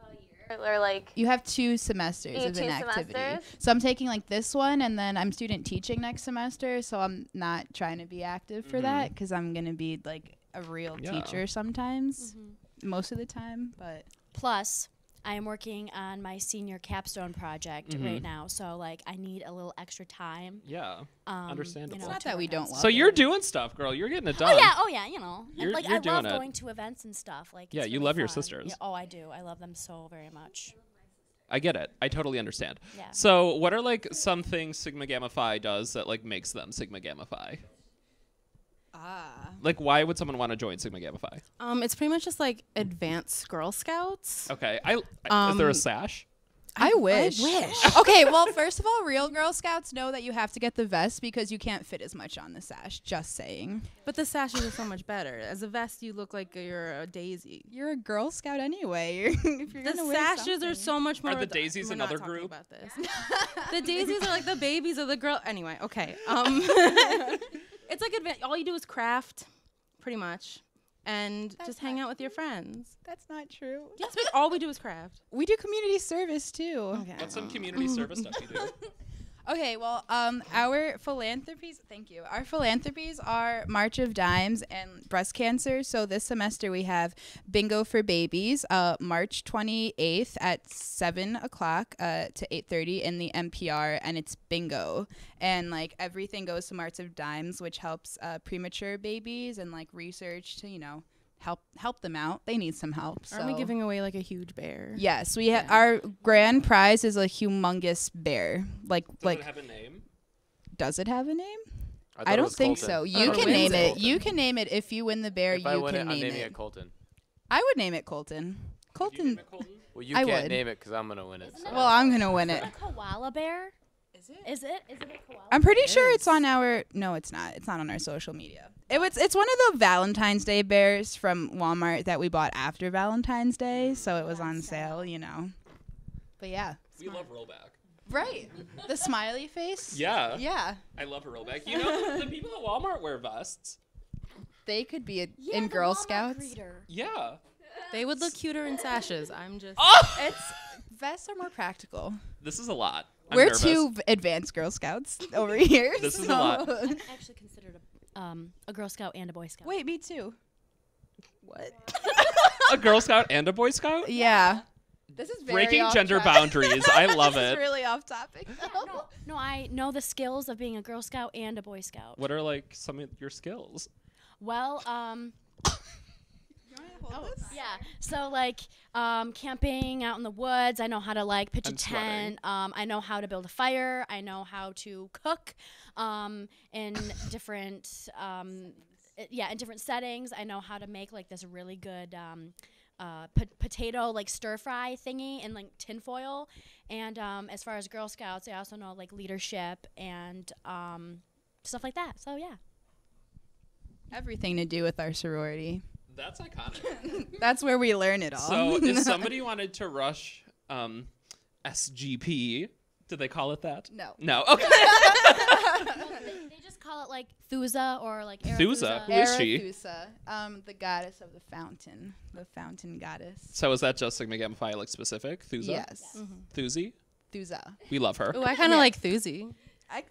a year? Or like You have 2 semesters You of have 2 inactivity. semesters? So I'm taking like this one, and then I'm student teaching next semester. So I'm not trying to be active for that because I'm gonna be like a real teacher sometimes, most of the time. But Plus, I am working on my senior capstone project right now, so like I need a little extra time. Yeah, understandable. it's not that we don't love So it. you're doing stuff, girl. You're getting it done. Oh yeah, You're- like you're I doing love it. going to events and stuff. Like Yeah, it's you really love your fun. sisters. Yeah, oh, I do. I love them so very much. I get it. I totally understand. Yeah. So what are like some things Sigma Gamma Phi does that like makes them Sigma Gamma Phi? Like why would someone want to join Sigma Gamma Phi? It's pretty much just like advanced Girl Scouts. Okay. Is there a sash? I wish. Okay, well, first of all, real Girl Scouts know that you have to get the vest because you can't fit as much on the sash. Just saying. But the sashes are so much better. As a vest, you look like you're a daisy. You're a Girl Scout anyway. If you're The gonna wear sashes are something. so much more. Are the daisies we're not another talking group? About this. The daisies are like the babies of the girl. Anyway, okay. It's like all you do is craft, pretty much, and just hang out with your friends. That's not true. Yes, but all we do is craft. We do community service too. Okay. What's some community service stuff you do? Okay, well, our philanthropies, thank you. Our philanthropies are March of Dimes and breast cancer. So this semester we have Bingo for Babies, March 28th at 7 o'clock to 8:30 in the NPR, and it's bingo. And like everything goes to March of Dimes, which helps premature babies and like research to, help them out. They need some help. Aren't we giving away like a huge bear? Yes, we have our grand prize is a humongous bear. Does it have a name? Does it have a name? I don't think so. You can name it. Colton. You can name it if you win the bear. If I You win can it, I'm name naming it. it Colton. I would name it Colton. Colton. Well, you I can't would. name it because I'm gonna win it. So. Well, I'm gonna win it. A koala bear? Is it? Is it a koala? I'm pretty sure it's on our. No, it's not. It's not on our social media. It's one of the Valentine's Day bears from Walmart that we bought after Valentine's Day, so it was on sale. But yeah. We love rollback. Right. The smiley face. Yeah. Yeah. I love a rollback. You know, the people at Walmart wear vests. They could be in Girl Scouts. Yeah. They would look cuter in sashes. I'm just. Vests are more practical. This is a lot. I'm We're nervous. 2 advanced Girl Scouts over here. This is a lot. I'm actually considered a Girl Scout and a Boy Scout. Wait, me too. What? A Girl Scout and a Boy Scout? Yeah. This is very Breaking off gender track. boundaries. I love This it. is really off topic. No, I know the skills of being a Girl Scout and a Boy Scout. What are like some of your skills? Well, Yeah. So like camping out in the woods. I know how to like pitch a tent. I know how to build a fire. I know how to cook in different in different settings. I know how to make like this really good potato like stir fry thingy in like tinfoil. And as far as Girl Scouts, I also know like leadership and stuff like that. So yeah. Everything to do with our sorority. That's iconic. That's where we learn it all. So if somebody wanted to rush SGP, did they call it that? No. No. Okay. They just call it like Thusa or like Thusa. Who is she? Thusa, the goddess of the fountain goddess. So is that just Sigma Gamma Phi like specific? Thusa? Yes. Thusi? Thusa. We love her. Oh, I kind of like Thusi.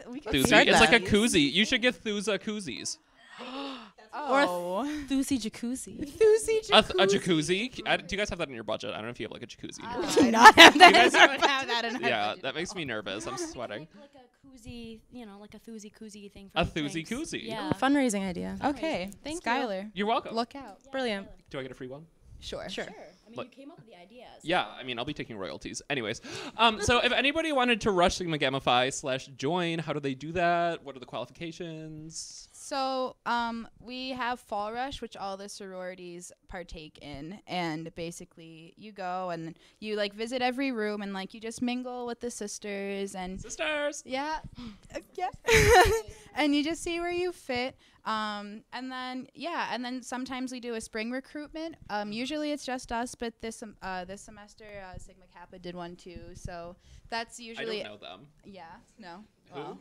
We can Thusi? start It's that. like a koozie. You should get Thusa koozies. Or Thusi jacuzzi. Thusi A jacuzzi? Do you guys have that in your budget? I don't know if you have like a jacuzzi in your budget. I do not have that. You guys I don't have that in our Yeah, budget. that makes me nervous. I'm sweating. Like a koozie, like a Thusi koozie thing. For A the Thusi drinks. koozie. Yeah. Fundraising idea. Okay. Thank Skylar. You're welcome. Look out. Brilliant. Do I get a free one? Sure. Sure. I mean, you came up with the ideas. Yeah, I mean, I'll be taking royalties. Anyways, so if anybody wanted to rush Sigma Gamma Phi / join, how do they do that? What are the qualifications? So we have Fall Rush, which all the sororities partake in, and basically you go and you like visit every room and like you just mingle with the sisters and yeah, and you just see where you fit. And then sometimes we do a spring recruitment. Usually it's just us, but this semester Sigma Kappa did one too. So that's usually I don't know them. Yeah, no. Who? Well,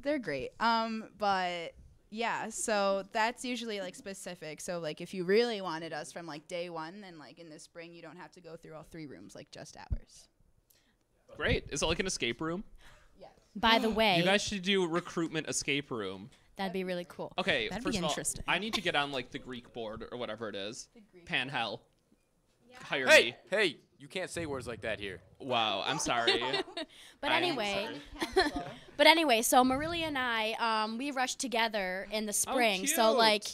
they're great. But yeah, so that's usually like specific. So like if you really wanted us from like day one, then like in the spring you don't have to go through all 3 rooms, like just ours. Great. Is it like an escape room? Yes. By the way, You guys should do recruitment escape room. that'd be really cool. Okay, That'd first be of all, interesting. I need to get on like the Greek board or whatever it is. Pan Hell. Hire Hey, me. hey, you can't say words like that here. Wow, I'm sorry. But I am anyway, so Marilia and I, we rushed together in the spring. So cute. like,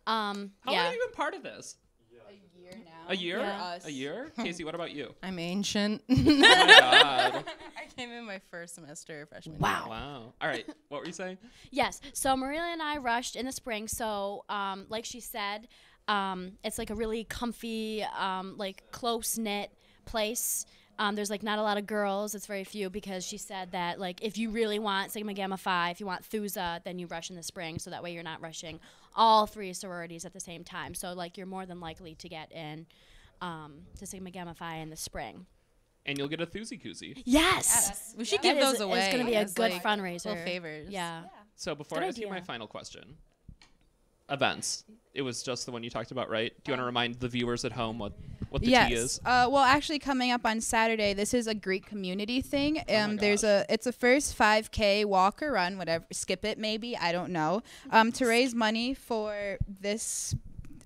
How long yeah. have you been part of this? A year now. A year? Yeah. A year? Casey, what about you? I'm ancient. Oh my God. I came in my first semester freshman Wow. year. Wow. All right. What were you saying? Yes. So Marilia and I rushed in the spring. So like she said, it's like a really comfy, like close knit place. There's like not a lot of girls. It's very few because she said that like if you really want Sigma Gamma Phi, if you want Thusa, then you rush in the spring. So that way you're not rushing all 3 sororities at the same time. So like you're more than likely to get in to Sigma Gamma Phi in the spring. And you'll get a Thusi koozie. Yes. We should That give those is away. It's going to be a as, good like, fundraiser. little favors. Yeah. So before Good I ask you idea. my final question, events. It was just the one you talked about, right? Do you want to remind the viewers at home what the Yes. tea is? Well, actually, coming up on Saturday, this is a Greek community thing. my It's a first 5K walk or run, whatever, skip it maybe, I don't know, to raise money for this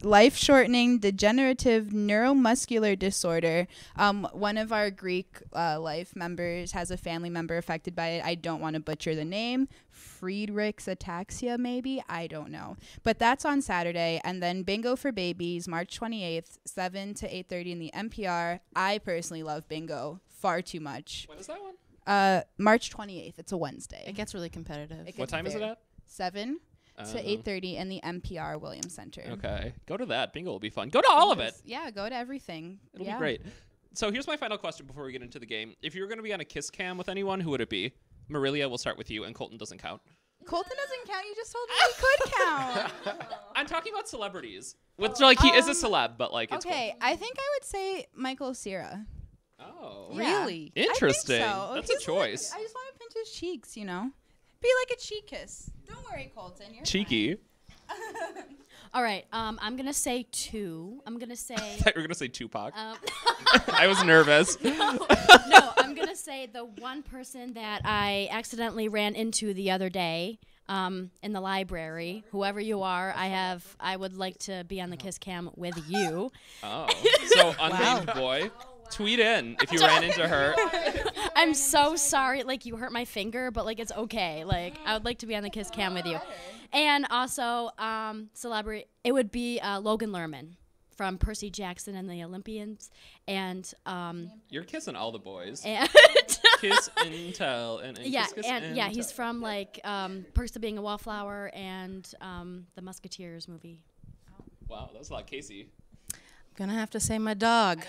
life-shortening degenerative neuromuscular disorder. One of our Greek life members has a family member affected by it. I don't want to butcher the name. Friedrich's ataxia, maybe? I don't know. But that's on Saturday. And then Bingo for Babies, March 28th, 7 to 8:30 in the NPR. I personally love bingo far too much. When is that one? March 28th. It's a Wednesday. It gets really competitive. What time is it at? 7 to 8:30 in the NPR Williams Center. Okay. Go to that. Bingo will be fun. Go to all of it. Yeah, go to everything. It'll be great. So here's my final question before we get into the game. If you were going to be on a kiss cam with anyone, who would it be? Marilia, we'll start with you, and Colton doesn't count. Colton doesn't count. You just told me he could count. I'm talking about celebrities. Which, like, he is a celeb, but, like, it's okay, I think I would say Michael Cera. cool. Oh. Yeah. Really? Interesting. I think so. That's a choice. I just want to pinch his cheeks, you know? Be like a cheek kiss. Don't worry, Colton. You're Cheeky. All right. I'm going to say 2. I'm going to say... I thought you were going to say Tupac. I was nervous. No, I'm going to say the one person that I accidentally ran into the other day in the library. Whoever you are, I would like to be on the kiss cam with you. Oh. So, unnamed boy. Tweet in if you ran into her. I'm so sorry. Like, you hurt my finger, but, like, it's okay. Like, I would like to be on the kiss cam with you. And also, celebrity, it would be Logan Lerman from Percy Jackson and the Olympians, and You're kissing all the boys. and Kiss and tell and yeah, kiss, kiss and yeah, tell. he's from like Perks of Being a Wallflower and the Musketeers movie. Wow, that was a lot, Casey. Gonna have to say my dog.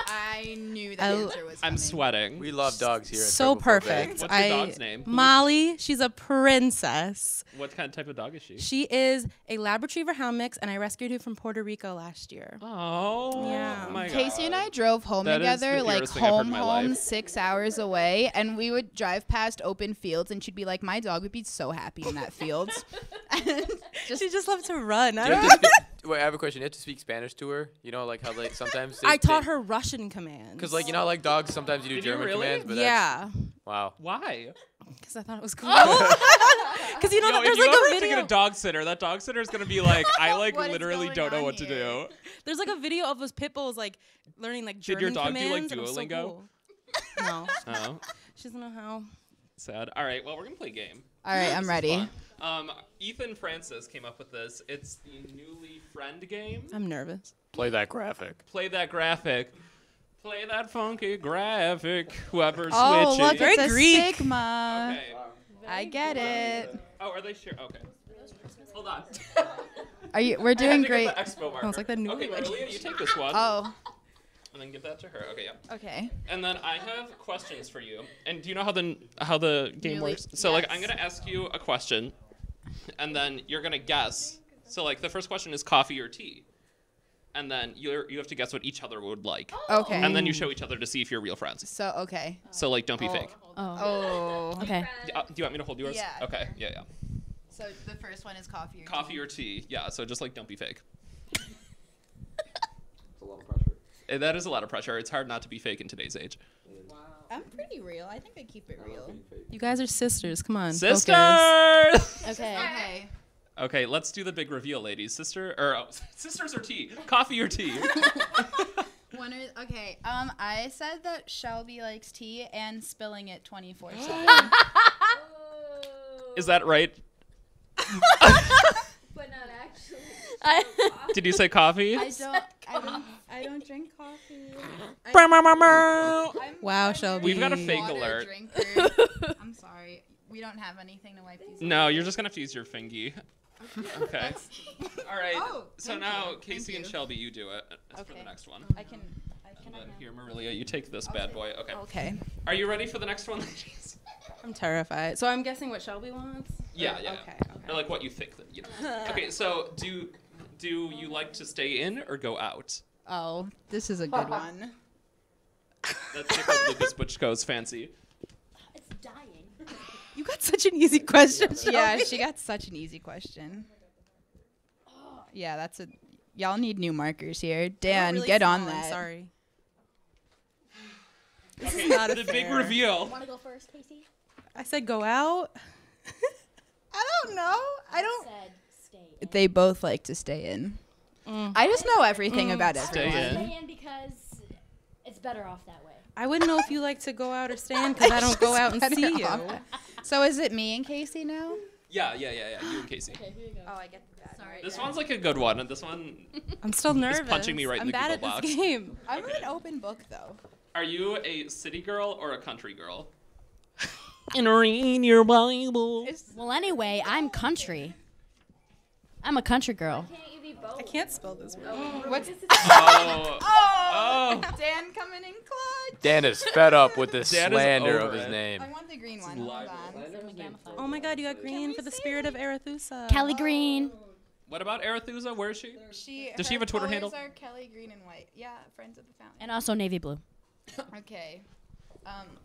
I knew that answer was I'm sweating. We love dogs here. At So Triple perfect. What's your dog's name? Molly. She's a princess. What kind of type of dog is she? She is a Lab Retriever Hound mix, and I rescued her from Puerto Rico last year. Oh, yeah. my God. Casey and I drove home That is together, the like purest thing I've heard in my home life. 6 hours away, and we would drive past open fields, and she'd be like, "My dog would be so happy in that field." She just loves to run. I Do you don't have to know. wait, I have a question. You have to speak Spanish to her? You know, like how like sometimes I taught her Russian commands. Because like you know, like dogs, sometimes you do Did you German really? commands, but Yeah. wow. Why? Because I thought it was cool. Because you know, Yo, there's if you like ever a have to video. get a dog sitter, that dog sitter is gonna be like, I like What is literally going don't know on what to do. There's like a video of those pit bulls like learning like German Did your dog do, like, commands. and it was so Duolingo? cool. No. Oh, She doesn't know how. sad. All right, well, we're gonna play a game. All right, I'm This is ready. fun. Ethan Francis came up with this. It's the Newly Friend game. I'm nervous. Play that graphic. Play that graphic. Play that funky graphic. Whoever's Oh, switching. look, Very it's a Greek. Sigma. Okay. I get it. Oh, are they sure? Okay. Hold on. Are you? We're I had doing to get great. the expo marker. Sounds like the new Okay, one. Maria, you take this one. Oh. And then give that to her. Okay, yeah. Okay. And then I have questions for you. And do you know how the game Newly- works? So like yes. I'm gonna ask you a question, and then you're gonna guess. So like the first question is coffee or tea, and then you have to guess what each other would like. Okay. And then you show each other to see if you're real friends. So okay. So like don't be fake. Oh. Okay. Do you want me to hold yours? Yeah. Okay. Yeah, yeah. So the first one is coffee or Coffee or tea? Yeah. So just like don't be fake. It's a lot of pressure. That is a lot of pressure. It's hard not to be fake in today's age. I'm pretty real. I think I keep it real. You guys are sisters. Come on. Sisters. Focus. Okay. Okay. Okay, let's do the big reveal, ladies. Sisters or tea? Coffee or tea? Okay. I said that Shelby likes tea and spilling it 24/7. Is that right? But not actually. Did you say coffee? I don't drink coffee. Wow, Shelby. We've got a fake Water alert. drinker. I'm sorry. We don't have anything to wipe these. No, you're just gonna have to use your fingy. Okay. All right. Oh, so thank now, you. Casey Thank and you. Shelby, you do it for Okay. the next one. I can. And then here, Marilia, you take this bad boy. Okay. Okay. Are you ready for the next one, ladies? I'm terrified. So I'm guessing what Shelby wants? Yeah, yeah. Okay. Or like what you think that you know. Okay, so do you like to stay in or go out? Oh, this is a good one. That's Nicole Lucas Butchko's fancy. It's dying. You got such an easy question. Yeah, Shelby. she got such an easy question. Yeah, that's a. Y'all need new markers here. Dan, really get on small, I'm that. sorry. This is not a the big fair. reveal. Want to go first, Casey? I said go out. I don't know. I don't. Said stay in. They both like to stay in. I just know everything about Stay everyone. in. Stay in because it's better off that way. I wouldn't know if you like to go out or stay in because I don't go out and Better see you. off. So is it me and Casey now? Yeah. You and Casey. Okay, here you go. Oh, I get the bad. Sorry. This one's like a good one, and this one. I'm still nervous. punching me right in I'm the bad Google at this box. game. I'm an open book though. Are you a city girl or a country girl? And read your Bible. Well, anyway, I'm country. I'm a country girl. Can't you be both? I can't spell this word. What's Oh. Dan coming in clutch. Dan is fed up with this Dan is slander over of his it. name. I want the green one. Hold on. Oh my God, you got green for the spirit of Arethusa. Kelly Green. What about Arethusa? Where is she? Does she her have a Twitter colors handle? Are Kelly Green and white. Yeah, friends of the fountain. And also navy blue. Okay.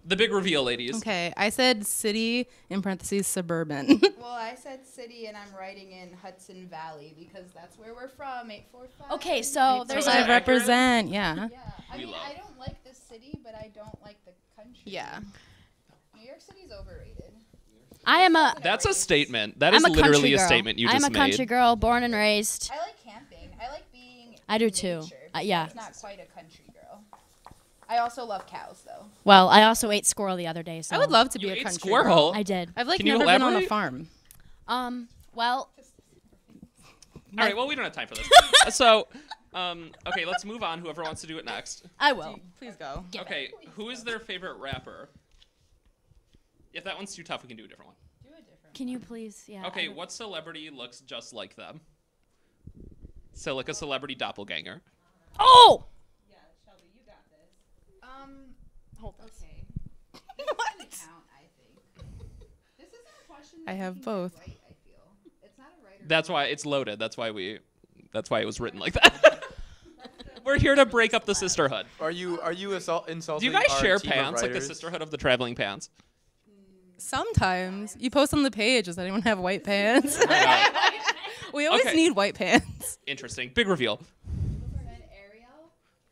The big reveal, ladies. Okay, I said city in parentheses suburban. Well, I said city, and I'm writing in Hudson Valley because that's where we're from. 845. Okay, so there's that I a accurate? represent, yeah. Yeah, I We mean, love. I don't like the city, but I don't like the country. Yeah. New York City's overrated. I am a That's a statement. That is I'm a country literally a girl. statement you I'm just a country made. girl, born and raised. I like camping. I like being. I do in too. nature, Yeah. It's not quite a country girl. I also love cows, though. Well, I also ate squirrel the other day. So I would love to be You a ate country squirrel? girl. I did. I've like Can you never been on a elaborate? farm. Well, All right, well, we don't have time for this. So, Okay, let's move on. Whoever wants to do it next. I will. Please go. Okay, who is their favorite rapper? If that one's too tough, we can do a different one. Can you please? Yeah. Okay, what celebrity looks just like them? So, like a celebrity doppelganger. Oh! Yeah, Shelby, you got this. Hold this. Okay. What? Count, I think. This isn't a question I have both. right, I feel. It's not a right or That's why it's loaded. That's why it was written like that. We're here to break up the sisterhood. Are you insulting? Do you guys our share team of pants, like the writers? sisterhood of the traveling pants? Sometimes you post on the page. Does anyone have white pants? We always Okay. need white pants. Interesting. Big reveal.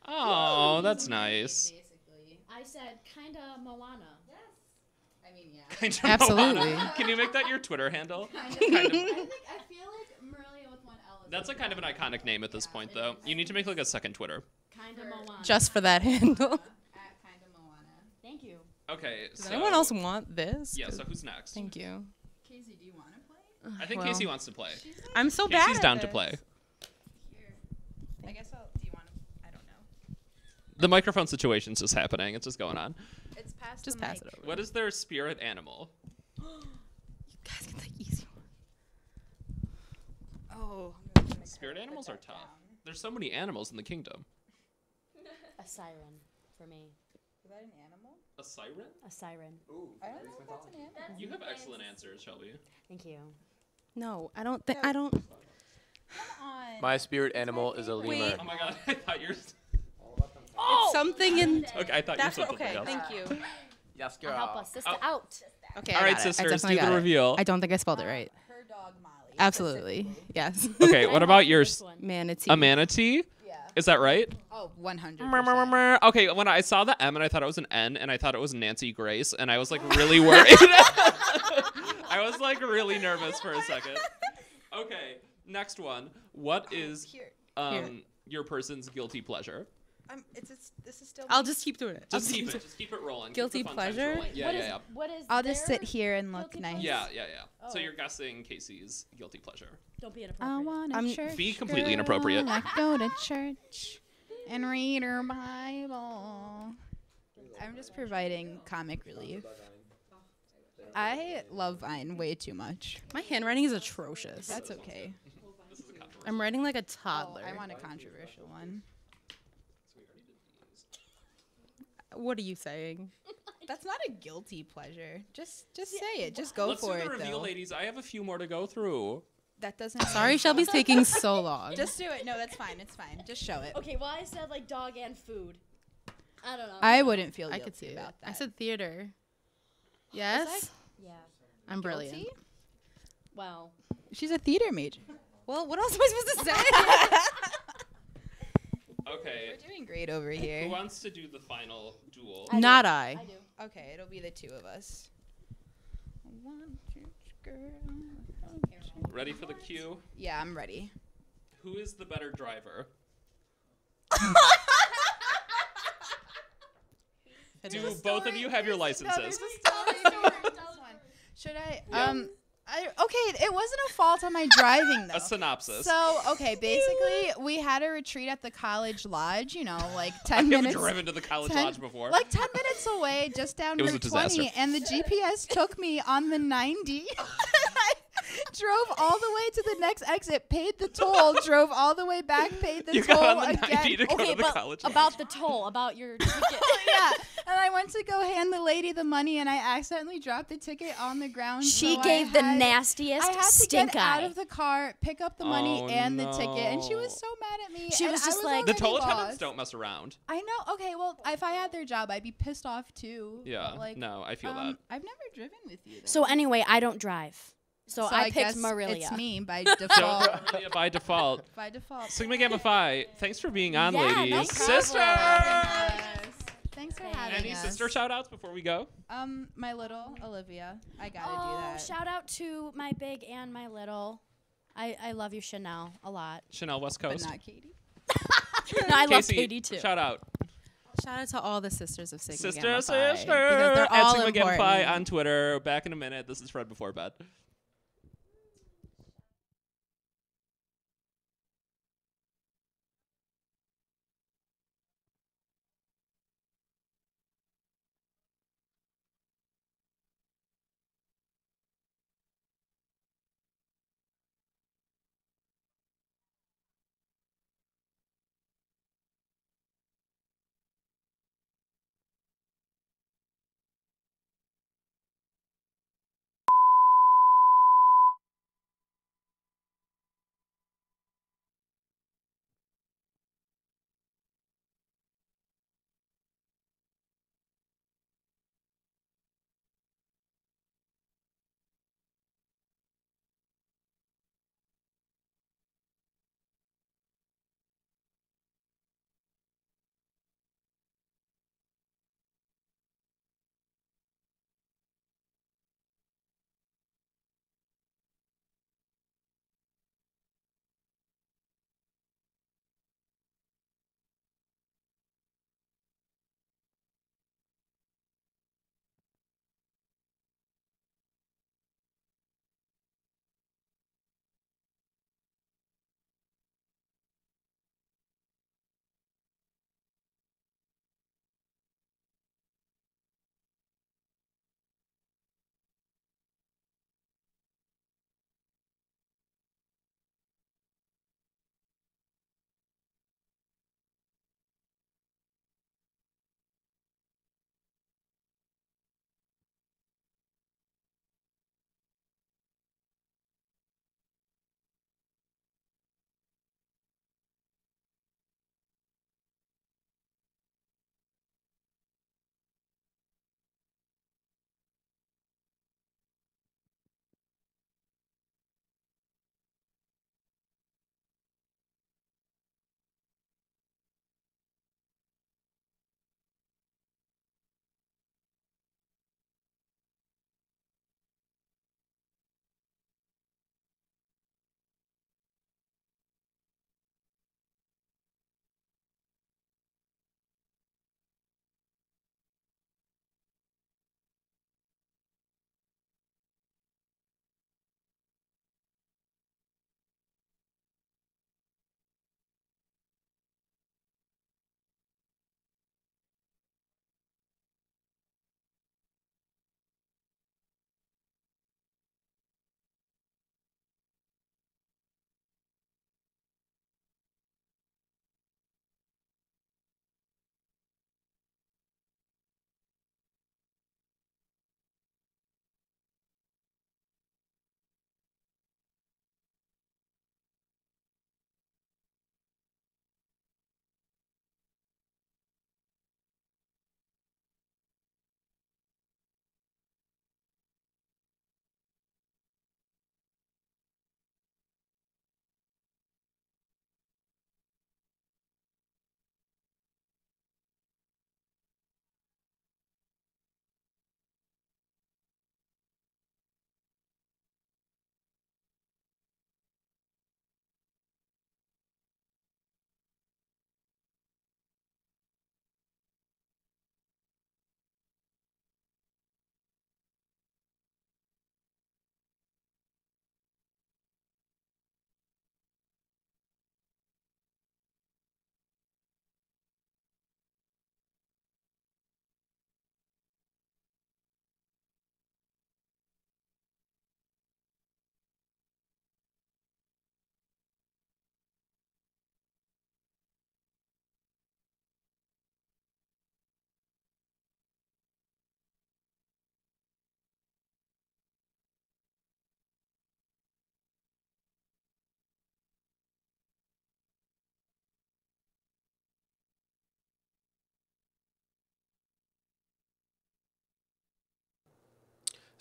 Oh, that's nice. I said kinda Moana. Yes. I mean, yeah. Kind of Absolutely. Moana. Can you make that your Twitter handle? I feel like Maria with one L. That's a kind of an iconic name at this point, though. You need to make like a second Twitter. Kinda Moana. Just for that handle. Thank you. Okay. Does so, anyone else want this? Yeah. So who's next? Thank you. Casey, do you want to play? I think Well, Casey wants to play. I'm so bad. Casey's at down to this. play. I guess I'll. Do you want to? I don't know. The microphone situation's just happening. It's just going on. It's past Just the pass mic. it over. What is their spirit animal? You guys get the easy one. Oh. Spirit animals are tough. There's so many animals in the kingdom. A siren for me. Is that an animal? A siren? A siren. Ooh. I don't know if that's an animal. You have excellent answers, Shelby. Thank you. No, I don't think. I don't. Come on. My spirit animal is a lemur. Wait. Oh my god, I thought you're. It's something in. Okay, I thought That's you said what, okay. something else. Thank you. Yes, I'll help us sister Oh. out. Okay. All I right, got it. I sisters, definitely do the got it. reveal. I don't think I spelled it right. Her dog Molly. Absolutely. Yes. Okay, what about your manatee? a manatee? Yeah. Is that right? Oh, 100. Okay, when I saw the M and I thought it was an N and I thought it was Nancy Grace and I was like really worried. I was like really nervous for a second. Okay, next one. What is Here. your person's guilty pleasure? This is still. I'll just keep doing it. Just keep it. Just keep it rolling. Guilty Keep the fun times pleasure? rolling. Yeah, What yeah, is- yeah. What is I'll just their sit here and look guilty nice. pleasure? Yeah, yeah, yeah. So Oh. you're guessing Casey's guilty pleasure. Don't be I inappropriate. want I'm- a church. Be completely girl. inappropriate. I go to church and read her Bible. I'm just providing comic relief. I love Vine way too much. My handwriting is atrocious. That's okay. This is a controversial. I'm writing like a Oh, toddler. I want a controversial one. What are you saying? That's not a guilty pleasure. Just say it. Just go Let's for do it, the reveal, though. ladies. I have a few more to go through. That doesn't. Sorry, Shelby's taking so long. Just do it. No, that's fine. It's fine. Just show it. Okay, well I said like dog and food. I don't know. I wouldn't feel I guilty could see about it. that. I said theater. Yes. Yeah. I'm brilliant. Guilty? Well. She's a theater major. Well, what else am I supposed to say? Okay. We're doing great over here. Who wants to do the final duel? Not I. I do. Okay, it'll be the two of us. One, two, girl. Ready for the cue? Yeah, I'm ready. Who is the better driver? Do both of you have your licenses? Should I? Yeah. Okay, it wasn't a fault on my driving though. A synopsis. So, okay, basically, we had a retreat at the college lodge, you know, like 10 I minutes. haven't driven to the college 10 lodge before. Like 10 minutes away, just down It was Route a 20, disaster. and the GPS took me on the 90. I drove all the way to the next exit, paid the toll, drove all the way back, paid the You toll got on the again. 90 to go Okay, to the but college about the toll, about your ticket. Yeah, and I went to go hand the lady the money, and I accidentally dropped the ticket on the ground. She so gave the I nastiest had to stink get out eye. of the car, pick up the money Oh, and the ticket, and she was no. so mad at me. She and was I just like- The already toll attendants lost. don't mess around. I know. Okay, well, if I had their job, I'd be pissed off too. Yeah, But, like, no, I feel that. I've never driven with you. Though. So anyway, I don't drive. So I picked guess Marilia. It's me by So, default. Marilia by default. By default. Sigma Gamma Phi, thanks for being on, Yeah, ladies. no Sister! Thanks for having Any us. sister shout outs before we go? My little Olivia. I gotta do Oh, that. shout out to my big and my little. I love you, Chanel, a lot. Chanel West But Coast. not Katie. No, I love Casey, Katie too. Shout out. Shout out to all the sisters of Sigma Sister, Gamma Phi, sister! because they're At all Sigma Gamma Phi important. on Twitter. Back in a minute. This is Fred Before Bed.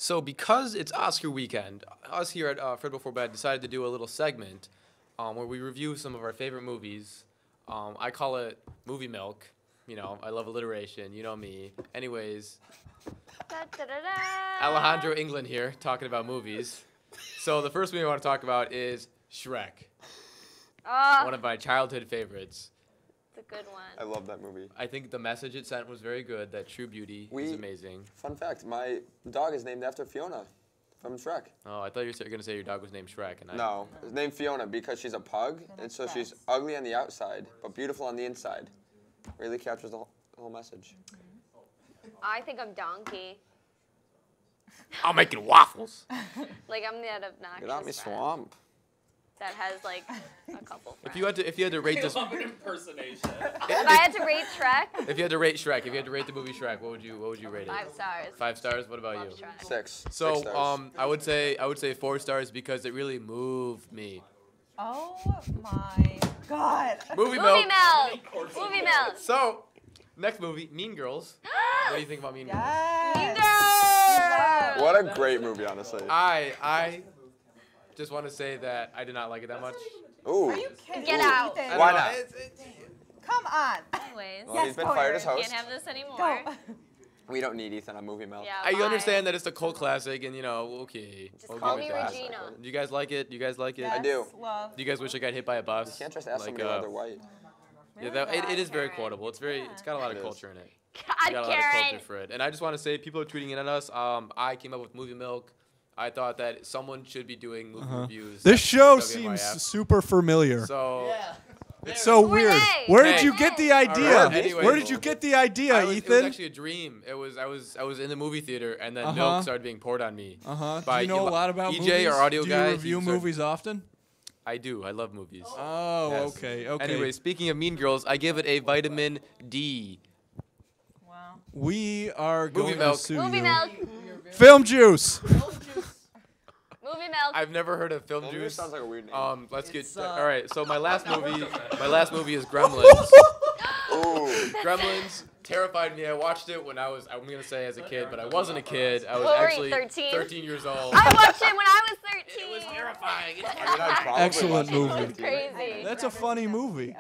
So because it's Oscar weekend, us here at Fred Before Bed decided to do a little segment where we review some of our favorite movies. I call it Movie Milk. You know, I love alliteration. You know me. Anyways, Alejandro England here talking about movies. So the first movie I want to talk about is Shrek. One of my childhood favorites. It's a good one. I love that movie. I think the message it sent was very good. That true beauty is amazing. Fun fact, my dog is named after Fiona from Shrek. Oh, I thought you were going to say your dog was named Shrek. And No, it's named Fiona because she's a pug, and so she's ugly on the outside, but beautiful on the inside. Really captures the whole message. I think I'm Donkey. I'm making waffles. Like I'm that obnoxious. Get out me friend swamp. that has like a couple friends. If you had to rate this, I love an impersonation. If I had to rate Shrek, if you had to rate Shrek, if you had to rate the movie Shrek, what would you rate it? 5 stars. 5 stars. What about Love you? Shrek. 6. So 6 stars. I would say 4 stars because it really moved me. Oh my God. Movie Movie Milk. Milk. Movie Milk. So, next movie, Mean Girls. What do you think about Mean Girls? Mean Girls. What a great movie, honestly. I just want to say that I did not like it that much. Ooh. Are you kidding? Get me? out. Ethan? Why not? Come on. Anyways, Well, he's been fired as host. can't have this anymore. Go. We don't need Ethan on Movie Milk. Yeah, I bye. understand that it's a cult classic, and you know, okay. Just I'll call give me it that. Regina. Do you guys like it? Do you guys like it? Yes, I do. Love. Do you guys wish I got hit by a bus? You can't just ask somebody why they're white. Yeah, it is very quotable. It's got a lot of culture in it. It's God, got a lot of Karen. culture for it. And I just want to say, people are tweeting in at us. I came up with Movie Milk. I thought that someone should be doing movie reviews. This show WNYF. seems super familiar. So. It's so weird. Where did you get the idea? Right, anyways, Where did you get the idea, Ethan? It was Ethan? actually a dream. I was in the movie theater, and then Uh-huh. milk started being poured on me. Do you know a lot about EJ, movies? our audio do guy. you review movies often? I do. I love movies. Oh, Yes. okay. Anyway, speaking of Mean Girls, I give it a vitamin D. Wow. We are Movie going Milk. to sue Movie you. Milk. Film juice. Movie Milk. I've never heard of Film Film Juice. Juice sounds like a weird name. Let's get. It's, all right. So my last movie is Gremlins. Ooh. Gremlins terrified me. I watched it when I'm gonna say as a kid, but I wasn't a kid. I was What were you, actually 13? 13 years old. I watched it when I was 13. It was terrifying. Excellent movie. It's crazy. That's a funny movie.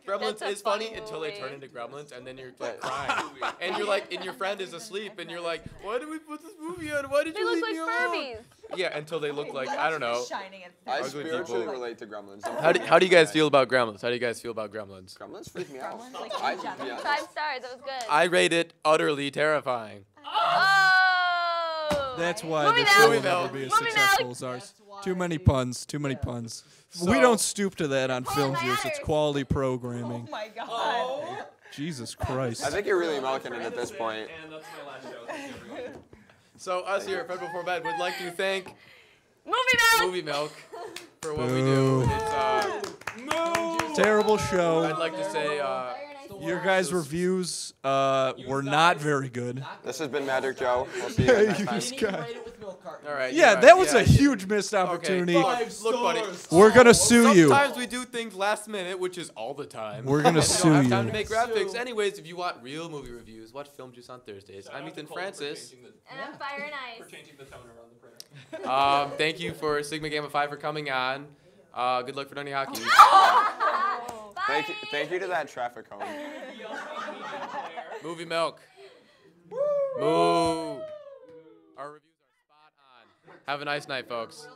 Gremlins That's a is funny funny until they movie. turn into gremlins, and then you're like crying, and you're like, and your friend is asleep, and you're like, why did we put this movie on? Why did They you look leave like me alone? Furbies. Yeah, until they look like I don't know. Shining at I Ugly spiritually people. relate to Gremlins. How do you guys feel about Gremlins? How do you guys feel about Gremlins? Gremlins freak me out. Gremlins, like, I, in general. yeah. 5 stars. That was good. I rate it utterly terrifying. Oh. That's why Movie this show Milk. will never be as Movie successful Milk. as ours. Too many puns. Too many puns. So- We don't stoop to that on Film that Juice. It's matters. quality programming. Oh my God. Jesus Christ. I think you're really milking it at this point. And that's my last show. Thank you, everyone. So us here at Fred Before Bed would like to thank Movie Milk. Movie Milk for what we do. Boo. It's Terrible show. I'd like to say Your guys' reviews were not very good. This has been Magic Joe. We'll see you guys You next just time. got- all right. Yeah, you're that right. was a huge missed opportunity. Okay, look, buddy. We're gonna sue you. Sometimes we do things last minute, which is all the time. We're gonna We sue don't have time you. to make graphics. Anyways, if you want real movie reviews, watch Film Juice on Thursdays. I'm Ethan Francis. And I'm Fire and For Ice. changing the toner on the printer. Thank you for Sigma Gamma Phi for coming on. Good luck for Fredonia hockey. Thank you to that traffic cone. Movie Milk. Moo. Our reviews are spot on. Have a nice night, folks.